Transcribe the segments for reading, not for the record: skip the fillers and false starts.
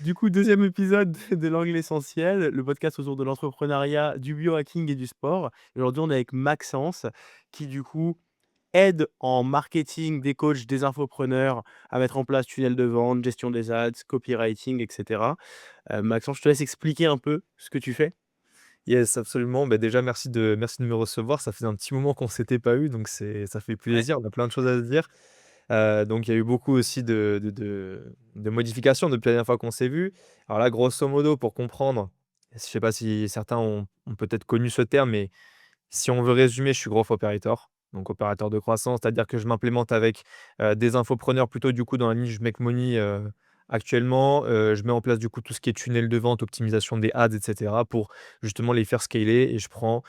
Du coup, deuxième épisode de l'Angle Essentiel, le podcast autour de l'entrepreneuriat, du biohacking et du sport. Et aujourd'hui, on est avec Maxence qui, du coup, aide en marketing des coachs, des infopreneurs à mettre en place tunnel de vente, gestion des ads, copywriting, et cetera. Maxence, je te laisse expliquer un peu ce que tu fais. Yes, absolument. Bah, déjà, merci de me recevoir. Ça faisait un petit moment qu'on s'était pas eu, donc ça fait Ouais. plaisir. On a plein de choses à se dire. Donc il y a eu beaucoup aussi de modifications depuis la dernière fois qu'on s'est vu. Alors là, grosso modo, pour comprendre, je sais pas si certains ont peut-être connu ce terme, mais si on veut résumer, je suis growth operator, donc opérateur de croissance. C'est-à-dire que je m'implémente avec, des infopreneurs plutôt du coup dans la niche make money, actuellement. Je mets en place du coup tout ce qui est tunnel de vente, optimisation des ads et cetera pour justement les faire scaler et je prends,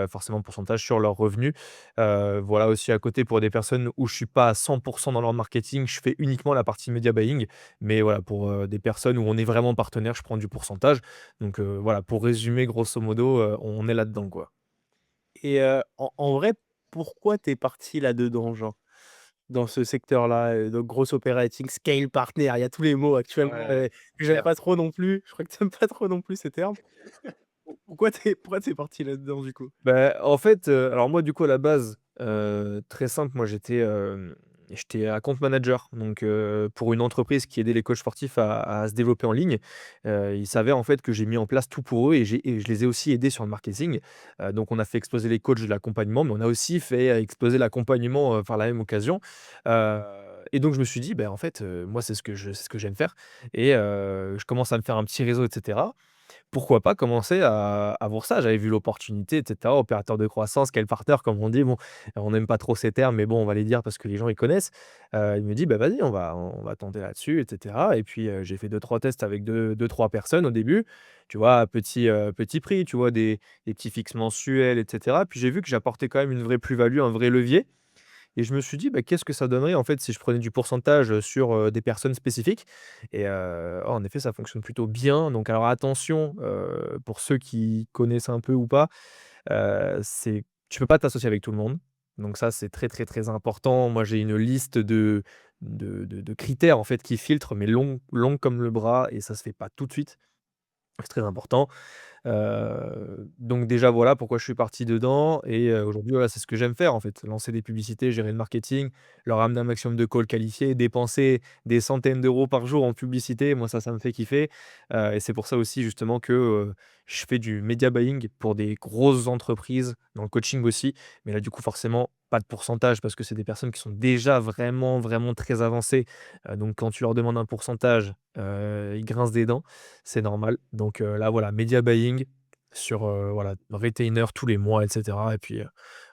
forcément un pourcentage sur leurs revenus. Voilà aussi à côté pour des personnes où je suis pas à 100 dans leur marketing, je fais uniquement la partie media buying. Mais voilà, pour, des personnes où on est vraiment partenaire, je prends du pourcentage. Donc, voilà, pour résumer grosso modo, on est là-dedans, quoi. Et en vrai, pourquoi t'es parti là-dedans, genre, dans ce secteur-là, donc gross operating, scale partner, il y a tous les mots actuellement, Ouais, que j'aime clair. pas trop non plus. Je crois que tu aimes pas trop non plus ces termes. Pourquoi tu parti là-dedans, du coup? Bah, en fait, alors moi, du coup, à la base, très simple, moi, j'étais account manager, donc pour une entreprise qui aidait les coachs sportifs à se développer en ligne. Ils savaient, en fait, que j'ai mis en place tout pour eux et je les ai aussi aidés sur le marketing. Donc on a fait exploser les coachs de l'accompagnement, mais on a aussi fait exploser l'accompagnement, par la même occasion. Heu et donc je me suis dit: «Beh, en fait, moi, c'est ce que j'aime faire» et je commence à me faire un petit réseau et cetera. Pourquoi pas commencer à voir ça? J'avais vu l'opportunité et cetera, opérateur de croissance, scale partner comme on dit. Bon, on n'aime pas trop ces termes, mais bon, on va les dire parce que les gens, ils connaissent. Il me dit: «Bah, vas-y, on va tenter là-dessus et cetera» et puis, j'ai fait deux-trois tests avec deux-trois personnes au début, tu vois? Petit prix, tu vois? Des petits fixes mensuels et cetera. Puis j'ai vu que j'apportais quand même une vraie plus-value, un vrai levier et je me suis dit: «Bah, qu'est-ce que ça donnerait, en fait, si je prenais du pourcentage, sur, des personnes spécifiques?» et en effet, ça fonctionne plutôt bien. Donc alors attention, pour ceux qui connaissent un peu ou pas, c'est tu peux pas t'associer avec tout le monde. Donc ça, c'est très, très, très important. Moi, j'ai une liste de critères, en fait, qui filtrent, mais long comme le bras et ça se fait pas tout de suite. C'est très important. Donc déjà, voilà pourquoi je suis parti dedans et aujourd'hui, voilà, c'est ce que j'aime faire, en fait. Lancer des publicités, gérer le marketing, leur amener un maximum de calls qualifiés, dépenser des centaines d'euros par jour en publicité. Moi, ça me fait kiffer, et c'est pour ça aussi, justement, que, je fais du media buying pour des grosses entreprises, dans le coaching aussi. Mais là, du coup, forcément, pas de pourcentage parce que c'est des personnes qui sont déjà vraiment, vraiment très avancées. Donc quand tu leur demandes un pourcentage, ils grincent des dents. C'est normal. Donc là, voilà, media buying sur, voilà, retainer tous les mois et cetera et puis,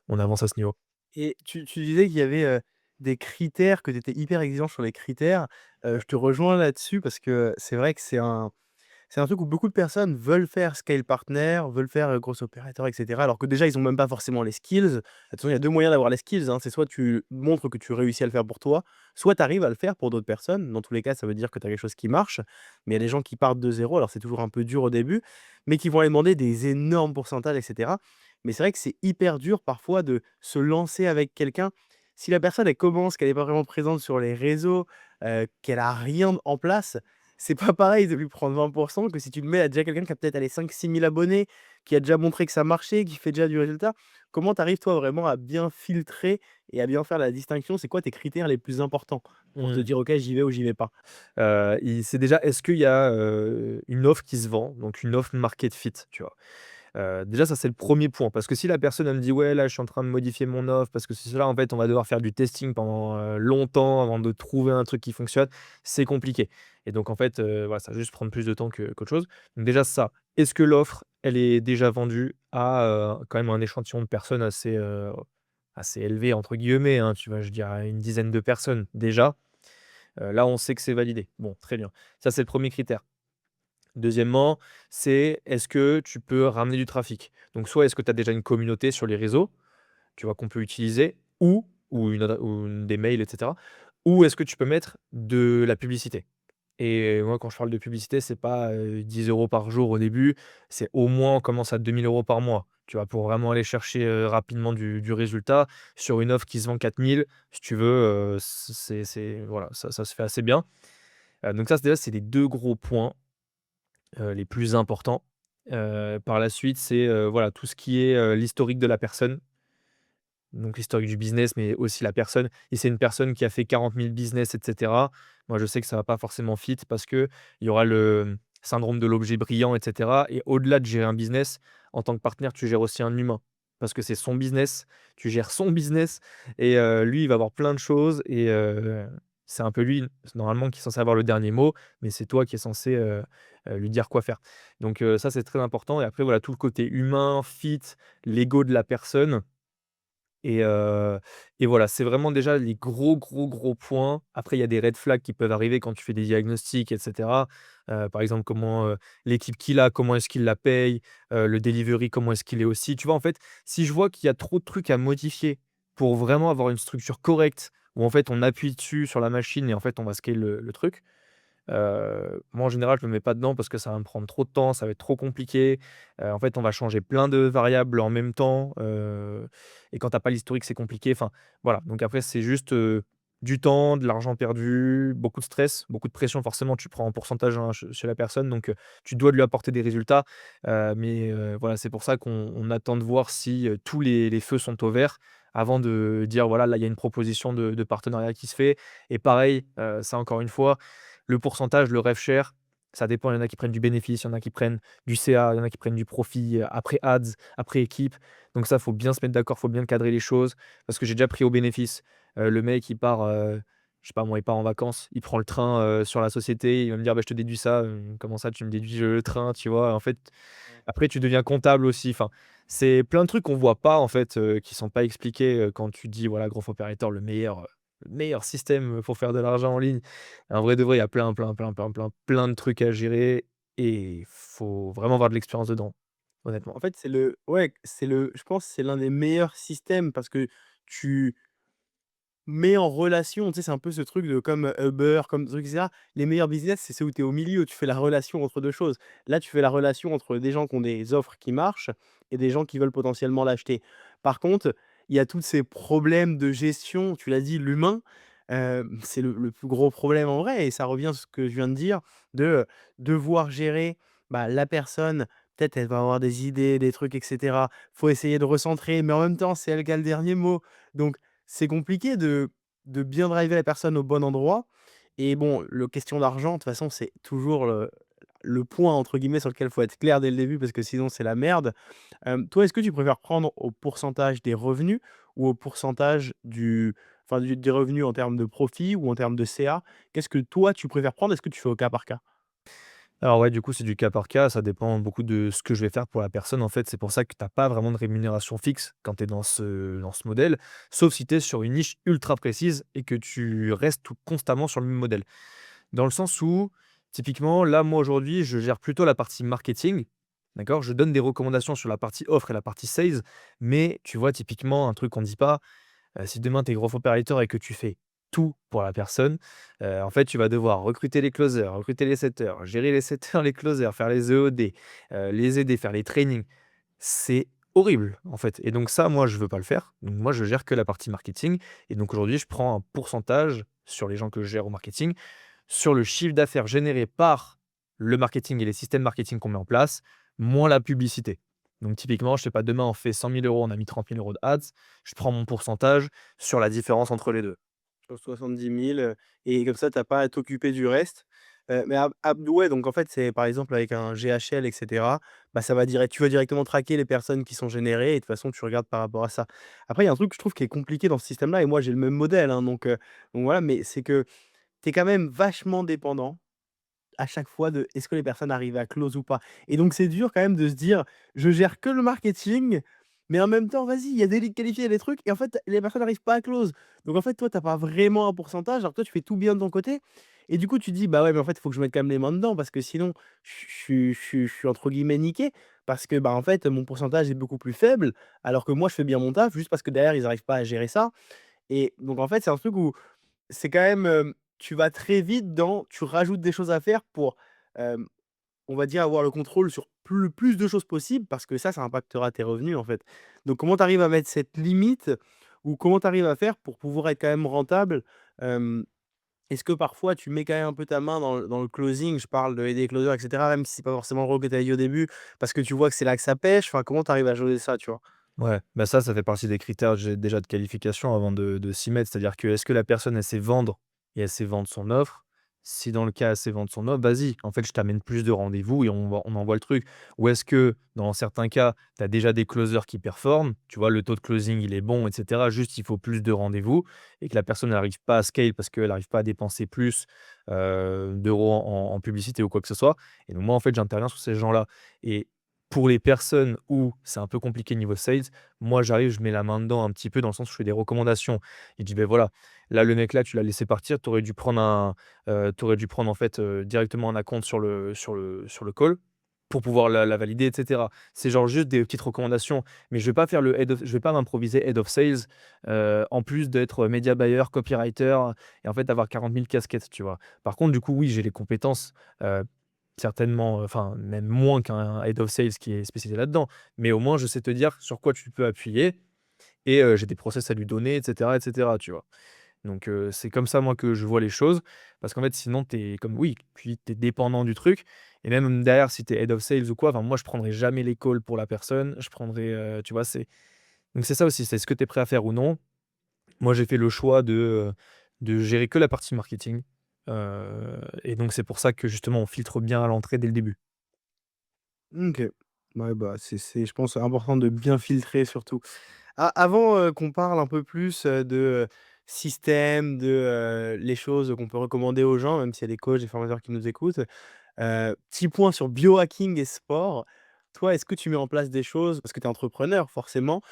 on avance à ce niveau. Et tu disais qu'il y avait, des critères, que tu étais hyper exigeant sur les critères. Je te rejoins là-dessus parce que c'est vrai que c'est un truc où beaucoup de personnes veulent faire scale partner, veulent faire, gros opérateur et cetera, alors que déjà ils ont même pas forcément les skills. De toute façon, il y a 2 moyens d'avoir les skills, hein. C'est soit tu montres que tu réussis à le faire pour toi, soit tu arrives à le faire pour d'autres personnes. Dans tous les cas, ça veut dire que tu as quelque chose qui marche. Mais il y a des gens qui partent de zéro, alors c'est toujours un peu dur au début, mais qui vont aller demander des énormes pourcentages et cetera. Mais c'est vrai que c'est hyper dur parfois de se lancer avec quelqu'un. Si la personne, elle commence, qu'elle est pas vraiment présente sur les réseaux, qu'elle a rien en place, c'est pas pareil de lui prendre 20 que si tu le mets à déjà quelqu'un qui a peut-être, allez, 5 000 6 000 abonnés, qui a déjà montré que ça marchait, qui fait déjà du résultat. Comment tu arrives toi vraiment à bien filtrer et à bien faire la distinction? C'est quoi tes critères les plus importants pour te Mmh. dire: «OK, j'y vais ou j'y vais pas»? Il c'est déjà est-ce qu'il y a, une offre qui se vend, donc une offre market fit, tu vois? Déjà ça c'est le premier point parce que si la personne elle me dit: «Ouais là je suis en train de modifier mon offre parce que c'est cela», en fait on va devoir faire du testing pendant, longtemps avant de trouver un truc qui fonctionne, c'est compliqué et donc en fait, voilà ça va juste prendre plus de temps qu'autre chose. Donc déjà ça, est-ce que l'offre elle est déjà vendue à, quand même un échantillon de personnes assez, assez «élevé» entre guillemets, hein, tu vois? Je dirais une dizaine de personnes déjà, là on sait que c'est validé. Bon très bien. Ça c'est le premier critère. Deuxièmement, c'est est-ce que tu peux ramener du trafic? Donc soit est-ce que tu as déjà une communauté sur les réseaux, tu vois, qu'on peut utiliser ou des mails et cetera, ou est-ce que tu peux mettre de la publicité? Et moi, quand je parle de publicité, c'est pas, 10 € par jour au début, c'est au moins on commence à 2 000 € par mois, tu vois? Pour vraiment aller chercher, rapidement du résultat sur une offre qui se vend 4 000, si tu veux, c'est voilà, ça se fait assez bien. Donc ça, c'est déjà, c'est les 2 gros points, les plus importants. Par la suite, c'est, voilà, tout ce qui est, l'historique de la personne. Donc l'historique du business, mais aussi la personne. Et c'est une personne qui a fait 40 000 business et cetera, moi je sais que ça va pas forcément fit parce qu'il y aura le, syndrome de l'objet brillant et cetera, et au-delà de gérer un business, en tant que partenaire, tu gères aussi un humain. Parce que c'est son business, tu gères son business et lui, il va avoir plein de choses et c'est un peu lui, normalement, qui est censé avoir le dernier mot, mais c'est toi qui es censé, lui dire quoi faire. Donc ça, c'est très important et après voilà, tout le côté humain, fit, l'ego de la personne, et voilà, c'est vraiment déjà les gros, gros, gros points. Après, il y a des red flags qui peuvent arriver quand tu fais des diagnostics et cetera. Par exemple, comment, l'équipe qu'il a, comment est-ce qu'il la paye? Le delivery, comment est-ce qu'il est aussi? Tu vois, en fait, si je vois qu'il y a trop de trucs à modifier pour vraiment avoir une structure correcte, où en fait on appuie dessus sur la machine et en fait on va scale le truc, moi, en général, je me mets pas dedans parce que ça va me prendre trop de temps, ça va être trop compliqué. En fait, on va changer plein de variables en même temps, et quand tu as pas l'historique, c'est compliqué. Enfin, voilà. Donc après, c'est juste, du temps, de l'argent perdu, beaucoup de stress, beaucoup de pression. Forcément, tu prends en pourcentage, hein, chez la personne, donc tu dois lui apporter des résultats. Mais voilà, c'est pour ça qu'on attend de voir si, tous les feux sont au vert avant de dire: «Voilà, là, il y a une proposition de partenariat qui se fait». Et pareil, ça encore une fois, le pourcentage, le rev share, ça dépend. Il y en a qui prennent du bénéfice, il y en a qui prennent du CA, il y en a qui prennent du profit, après ads, après équipe. Donc ça, faut bien se mettre d'accord, faut bien cadrer les choses parce que j'ai déjà pris au bénéfice. Le mec, il part, je sais pas moi, il part en vacances, il prend le train, sur la société, il va me dire: «Bah, je te déduis ça». «Comment ça, tu me déduis le train?» Tu vois? En fait, Ouais. après tu deviens comptable aussi. Enfin, c'est plein de trucs qu'on voit pas en fait, qui sont pas expliqués, quand tu dis voilà, Growth Operator, le meilleur système pour faire de l'argent en ligne. En vrai de vrai, il y a plein, plein, plein, plein, plein, plein de trucs à gérer et faut vraiment avoir de l'expérience dedans, honnêtement. En fait, c'est le ouais, c'est le je pense que c'est l'un des meilleurs systèmes parce que tu mets en relation, tu sais, c'est un peu ce truc de comme, Uber, comme truc et cetera. Les meilleurs business, c'est ceux où tu es au milieu, tu fais la relation entre 2 choses. Là, tu fais la relation entre des gens qui ont des offres qui marchent et des gens qui veulent potentiellement l'acheter. Par contre, il y a tous ces problèmes de gestion, tu l'as dit, l'humain, c'est le plus gros problème en vrai et ça revient à ce que je viens de dire, de, devoir gérer, bah, la personne, peut-être elle va avoir des idées, des trucs et cetera. Faut essayer de recentrer, mais en même temps, c'est elle qui a le dernier mot. Donc c'est compliqué de bien driver la personne au bon endroit et bon, le question d'argent, de toute façon, c'est toujours le point entre guillemets sur lequel il faut être clair dès le début parce que sinon c'est la merde. Toi, est-ce que tu préfères prendre au pourcentage des revenus ou au pourcentage des revenus en termes de profit ou en termes de CA? Qu'est-ce que toi tu préfères prendre? Est-ce que tu fais au cas par cas? Alors ouais, du coup, c'est du cas par cas, ça dépend beaucoup de ce que je vais faire pour la personne, en fait. C'est pour ça que tu as pas vraiment de rémunération fixe quand tu es dans ce modèle, sauf si tu es sur une niche ultra précise et que tu restes tout constamment sur le même modèle. Dans le sens où, typiquement, là, moi, aujourd'hui, je gère plutôt la partie marketing, d'accord? Je donne des recommandations sur la partie offre et la partie sales, mais tu vois, typiquement, un truc qu'on ne dit pas, si demain tu es growth operator et que tu fais tout pour la personne, en fait, tu vas devoir recruter les closers, recruter les setters, gérer les setters, les closers, faire les EOD, les aider, faire les trainings. C'est horrible, en fait, et donc ça, moi, je veux pas le faire. Donc moi, je gère que la partie marketing et donc aujourd'hui, je prends un pourcentage sur les gens que je gère au marketing, sur le chiffre d'affaires généré par le marketing et les systèmes marketing qu'on met en place, moins la publicité. Donc typiquement, je sais pas, demain on fait 100 000 €, on a mis 30 000 € de ads, je prends mon pourcentage sur la différence entre les 2. Sur 70 000, et comme ça, tu as pas à t'occuper du reste. Mais ouais, donc en fait, c'est par exemple avec un GHL et cetera, bah, ça va direct tu vas directement traquer les personnes qui sont générées et de toute façon, tu regardes par rapport à ça. Après, il y a un truc que je trouve qui est compliqué dans ce système-là et moi, j'ai le même modèle, hein, donc voilà, mais c'est que tu es quand même vachement dépendant à chaque fois de est-ce que les personnes arrivent à close ou pas? Et donc c'est dur quand même de se dire: «Je gère que le marketing, mais en même temps, vas-y, il y a des leads qualifiés, il y a des trucs» et en fait, les personnes n'arrivent pas à close. Donc en fait, toi, tu as pas vraiment un pourcentage, alors que toi, tu fais tout bien de ton côté et du coup, tu te dis: «Bah ouais, mais en fait, il faut que je mette quand même les mains dedans parce que sinon je suis entre guillemets «niqué» parce que, bah, en fait, mon pourcentage est beaucoup plus faible alors que moi, je fais bien mon taf juste parce que derrière, ils arrivent pas à gérer ça» et donc en fait, c'est un truc où c'est quand même, tu vas très vite dans tu rajoutes des choses à faire pour, hem, on va dire avoir le contrôle sur plus de choses possibles parce que ça impactera tes revenus, en fait. Donc comment tu arrives à mettre cette limite ou comment tu arrives à faire pour pouvoir être quand même rentable, hem, est-ce que parfois tu mets quand même un peu ta main dans le closing? Je parle d'aider les closers et cetera, même si c'est pas forcément le rôle que tu as eu au début, parce que tu vois que c'est là que ça pêche? Enfin, comment tu arrives à jauger ça, tu vois? Ouais, bah, ça fait partie des critères j'ai déjà de qualification avant de s'y mettre. C'est-à-dire que, est-ce que la personne, elle sait vendre et elle sait vendre son offre? Si dans le cas, elle sait vendre son offre, vas-y, en fait, je t'amène plus de rendez-vous et on envoie le truc. Ou est-ce que, dans certains cas, tu as déjà des closers qui performent, tu vois, le taux de closing, il est bon et cetera, juste il faut plus de rendez-vous et que la personne n'arrive pas à scale parce qu'elle n'arrive pas à dépenser plus, d'euros en publicité ou quoi que ce soit. Et donc moi, en fait, j'interviens sur ces gens-là et pour les personnes où c'est un peu compliqué niveau sales, moi, j'arrive, je mets la main dedans un petit peu dans le sens où je fais des recommandations. Il dit: ben voilà, là, le mec là, tu l'as laissé partir, tu aurais dû prendre en fait, directement un acompte sur le call pour pouvoir la valider et cetera». C'est genre juste des petites recommandations, mais je vais pas m'improviser head of sales, en plus d'être media buyer, copywriter et en fait d'avoir 40 000 casquettes, tu vois? Par contre, du coup, oui, j'ai les compétences, heu, certainement, enfin même moins qu'un head of sales qui est spécialisé là-dedans, mais au moins je sais te dire sur quoi tu peux appuyer et j'ai des process à lui donner et cetera, tu vois? Donc c'est comme ça moi que je vois les choses parce qu'en fait sinon tu es comme oui, puis tu es dépendant du truc et même derrière si tu es head of sales ou quoi, enfin moi je prendrai jamais les calls pour la personne, je prendrai, tu vois? C'est ça aussi, c'est ce que tu es prêt à faire ou non. Moi j'ai fait le choix de gérer que la partie marketing, et donc c'est pour ça que justement on filtre bien à l'entrée dès le début. OK. Ouais, bah, c'est je pense important de bien filtrer surtout. Avant, qu'on parle un peu plus, système, les choses qu'on peut recommander aux gens, même s'il y a des coachs, des formateurs qui nous écoutent. Petit point sur biohacking et sport. Toi, est-ce que tu mets en place des choses parce que tu es entrepreneur forcément,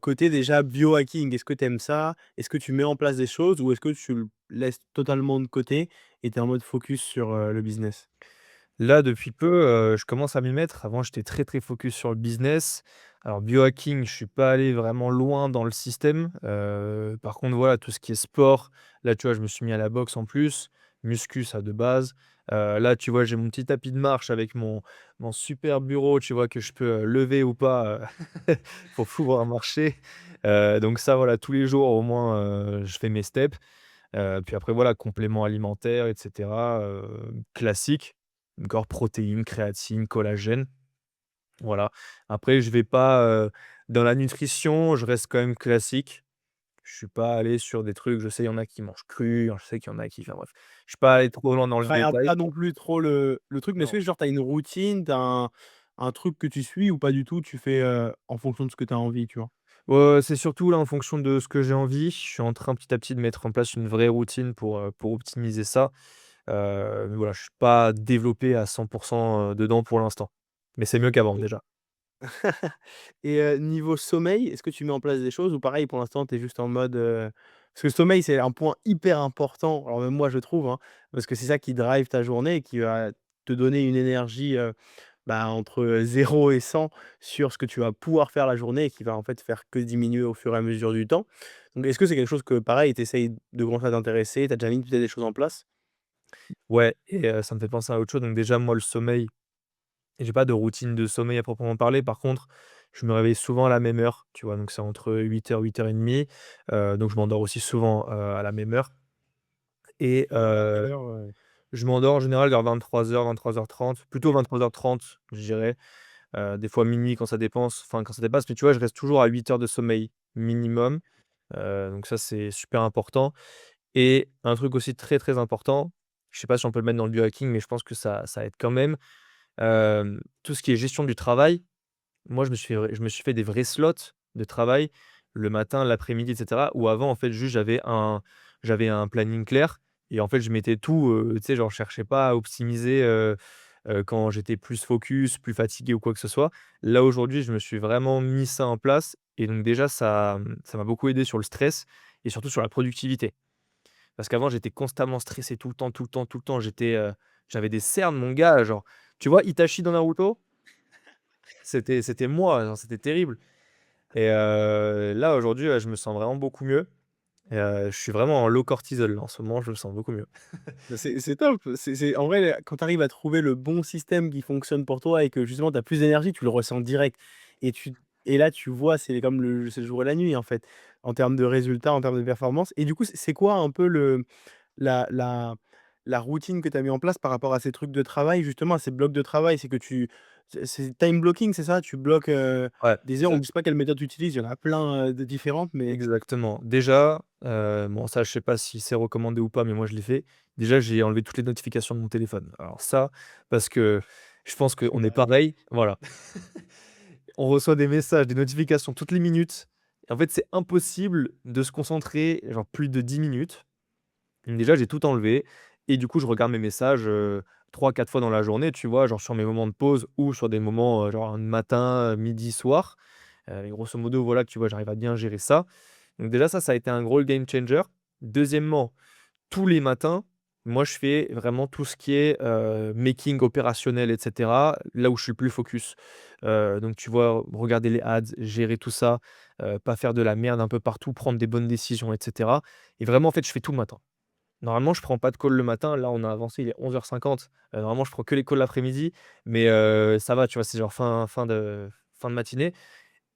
côté déjà biohacking, est-ce que tu aimes ça? Est-ce que tu mets en place des choses ou est-ce que tu le laisses totalement de côté et tu es en mode focus sur, le business? Là, depuis peu, je commence à m'y mettre. Avant, j'étais très, très focus sur le business. Alors biohacking, je suis pas allé vraiment loin dans le système. Par contre, voilà, tout ce qui est sport, là, tu vois, je me suis mis à la boxe en plus, muscu, ça de base. Là, tu vois, j'ai mon petit tapis de marche avec mon super bureau, tu vois, que je peux, lever ou pas, pour pouvoir marcher. Donc ça, voilà, tous les jours au moins, je fais mes steps. Puis après voilà, compléments alimentaires et cetera, classiques. Encore protéines, créatine, collagène, voilà. Après je vais pas, dans la nutrition, je reste quand même classique. Je suis pas allé sur des trucs, je sais, il y en a qui mangent cru, je sais qu'il y en a qui enfin bref. Je suis pas allé trop loin dans le Travailles détail. pas non plus trop le truc, mais est-ce Non. que genre tu as une routine, tu as un truc que tu suis ou pas du tout? Tu fais, en fonction de ce que tu as envie, tu vois? Ouais, c'est surtout là en fonction de ce que j'ai envie. Je suis en train petit à petit de mettre en place une vraie routine pour optimiser ça. Mais voilà, je suis pas développé à 100 dedans pour l'instant. Mais c'est mieux qu'avant déjà. Et niveau sommeil, est-ce que tu mets en place des choses ou pareil pour l'instant tu es juste en mode, parce que le sommeil c'est un point hyper important, alors même moi je trouve, hein, parce que c'est ça qui drive ta journée et qui va te donner une énergie, bah, entre, 0 et 100 sur ce que tu vas pouvoir faire la journée et qui va en fait faire que diminuer au fur et à mesure du temps. Donc est-ce que c'est quelque chose que pareil tu essayes de commencer à t'intéresser? Tu as déjà mis peut-être des choses en place? Ouais et ça me fait penser à autre chose. Donc déjà, moi, le sommeil, j'ai pas de routine de sommeil à proprement parler. Par contre, je me réveille souvent à la même heure, tu vois? Donc c'est entre 8 heures, 8 heures et demie. Donc je m'endors aussi souvent, à la même heure et Heure, ouais. je m'endors en général vers 23 heures, 23 heures 30, plutôt 23 h 30, je dirais. Des fois minuit quand ça dépense enfin quand ça dépasse, mais tu vois, je reste toujours à 8 heures de sommeil minimum. Donc ça, c'est super important. Et un truc aussi très, très important, je sais pas si on peut le mettre dans le biohacking, mais je pense que ça aide quand même. Tout ce qui est gestion du travail, moi je me suis fait des vrais slots de travail, le matin, l'après-midi et cetera, où avant en fait juste j'avais un planning clair et en fait je mettais tout, tu sais, genre je cherchais pas à optimiser, quand j'étais plus focus, plus fatigué ou quoi que ce soit. Là aujourd'hui, je me suis vraiment mis ça en place et donc déjà ça m'a beaucoup aidé sur le stress et surtout sur la productivité. Parce qu'avant, j'étais constamment stressé tout le temps, tout le temps, tout le temps. J'avais des cernes, mon gars, genre, tu vois Itachi dans Naruto? C'était moi, genre, c'était terrible et là, aujourd'hui, je me sens vraiment beaucoup mieux et je suis vraiment en low cortisol, là, en ce moment, je me sens beaucoup mieux. Bah, c'est top, c'est en vrai, quand tu arrives à trouver le bon système qui fonctionne pour toi et que justement tu as plus d'énergie, tu le ressens direct et tu et là tu vois, c'est le jour et la nuit en fait, en termes de résultats, en termes de performance et du coup, c'est quoi un peu le la la routine que tu as mis en place par rapport à ces trucs de travail, justement, à ces blocs de travail? C'est que c'est time blocking, c'est ça? Tu bloques, Ouais, des heures ou exact je sais pas quelle méthode tu utilises, il y en a plein, de différentes, mais exactement. Déjà, bon ça je sais pas si c'est recommandé ou pas, mais moi je l'ai fait. Déjà, j'ai enlevé toutes les notifications de mon téléphone. Alors ça, parce que je pense qu'on est bah, oui. pareil, voilà. On reçoit des messages, des notifications toutes les minutes et en fait, c'est impossible de se concentrer, genre plus de 10 minutes. Donc déjà, j'ai tout enlevé et du coup, je regarde mes messages, 3-4 fois dans la journée, tu vois? Genre sur mes moments de pause ou sur des moments, genre le matin, midi, soir. Et grosso modo, voilà, tu vois, j'arrive à bien gérer ça. Donc déjà ça a été un gros game changer. Deuxièmement, tous les matins, moi, je fais vraiment tout ce qui est, making opérationnel et cetera, là où je suis le plus focus. Donc tu vois, regarder les ads, gérer tout ça, pas faire de la merde un peu partout, prendre des bonnes décisions et cetera et vraiment, en fait, je fais tout le matin. Normalement, je prends pas de call le matin. Là, on a avancé, il est 11h50. Normalement, je prends que les calls l'après-midi, mais ça va, tu vois? C'est genre fin de matinée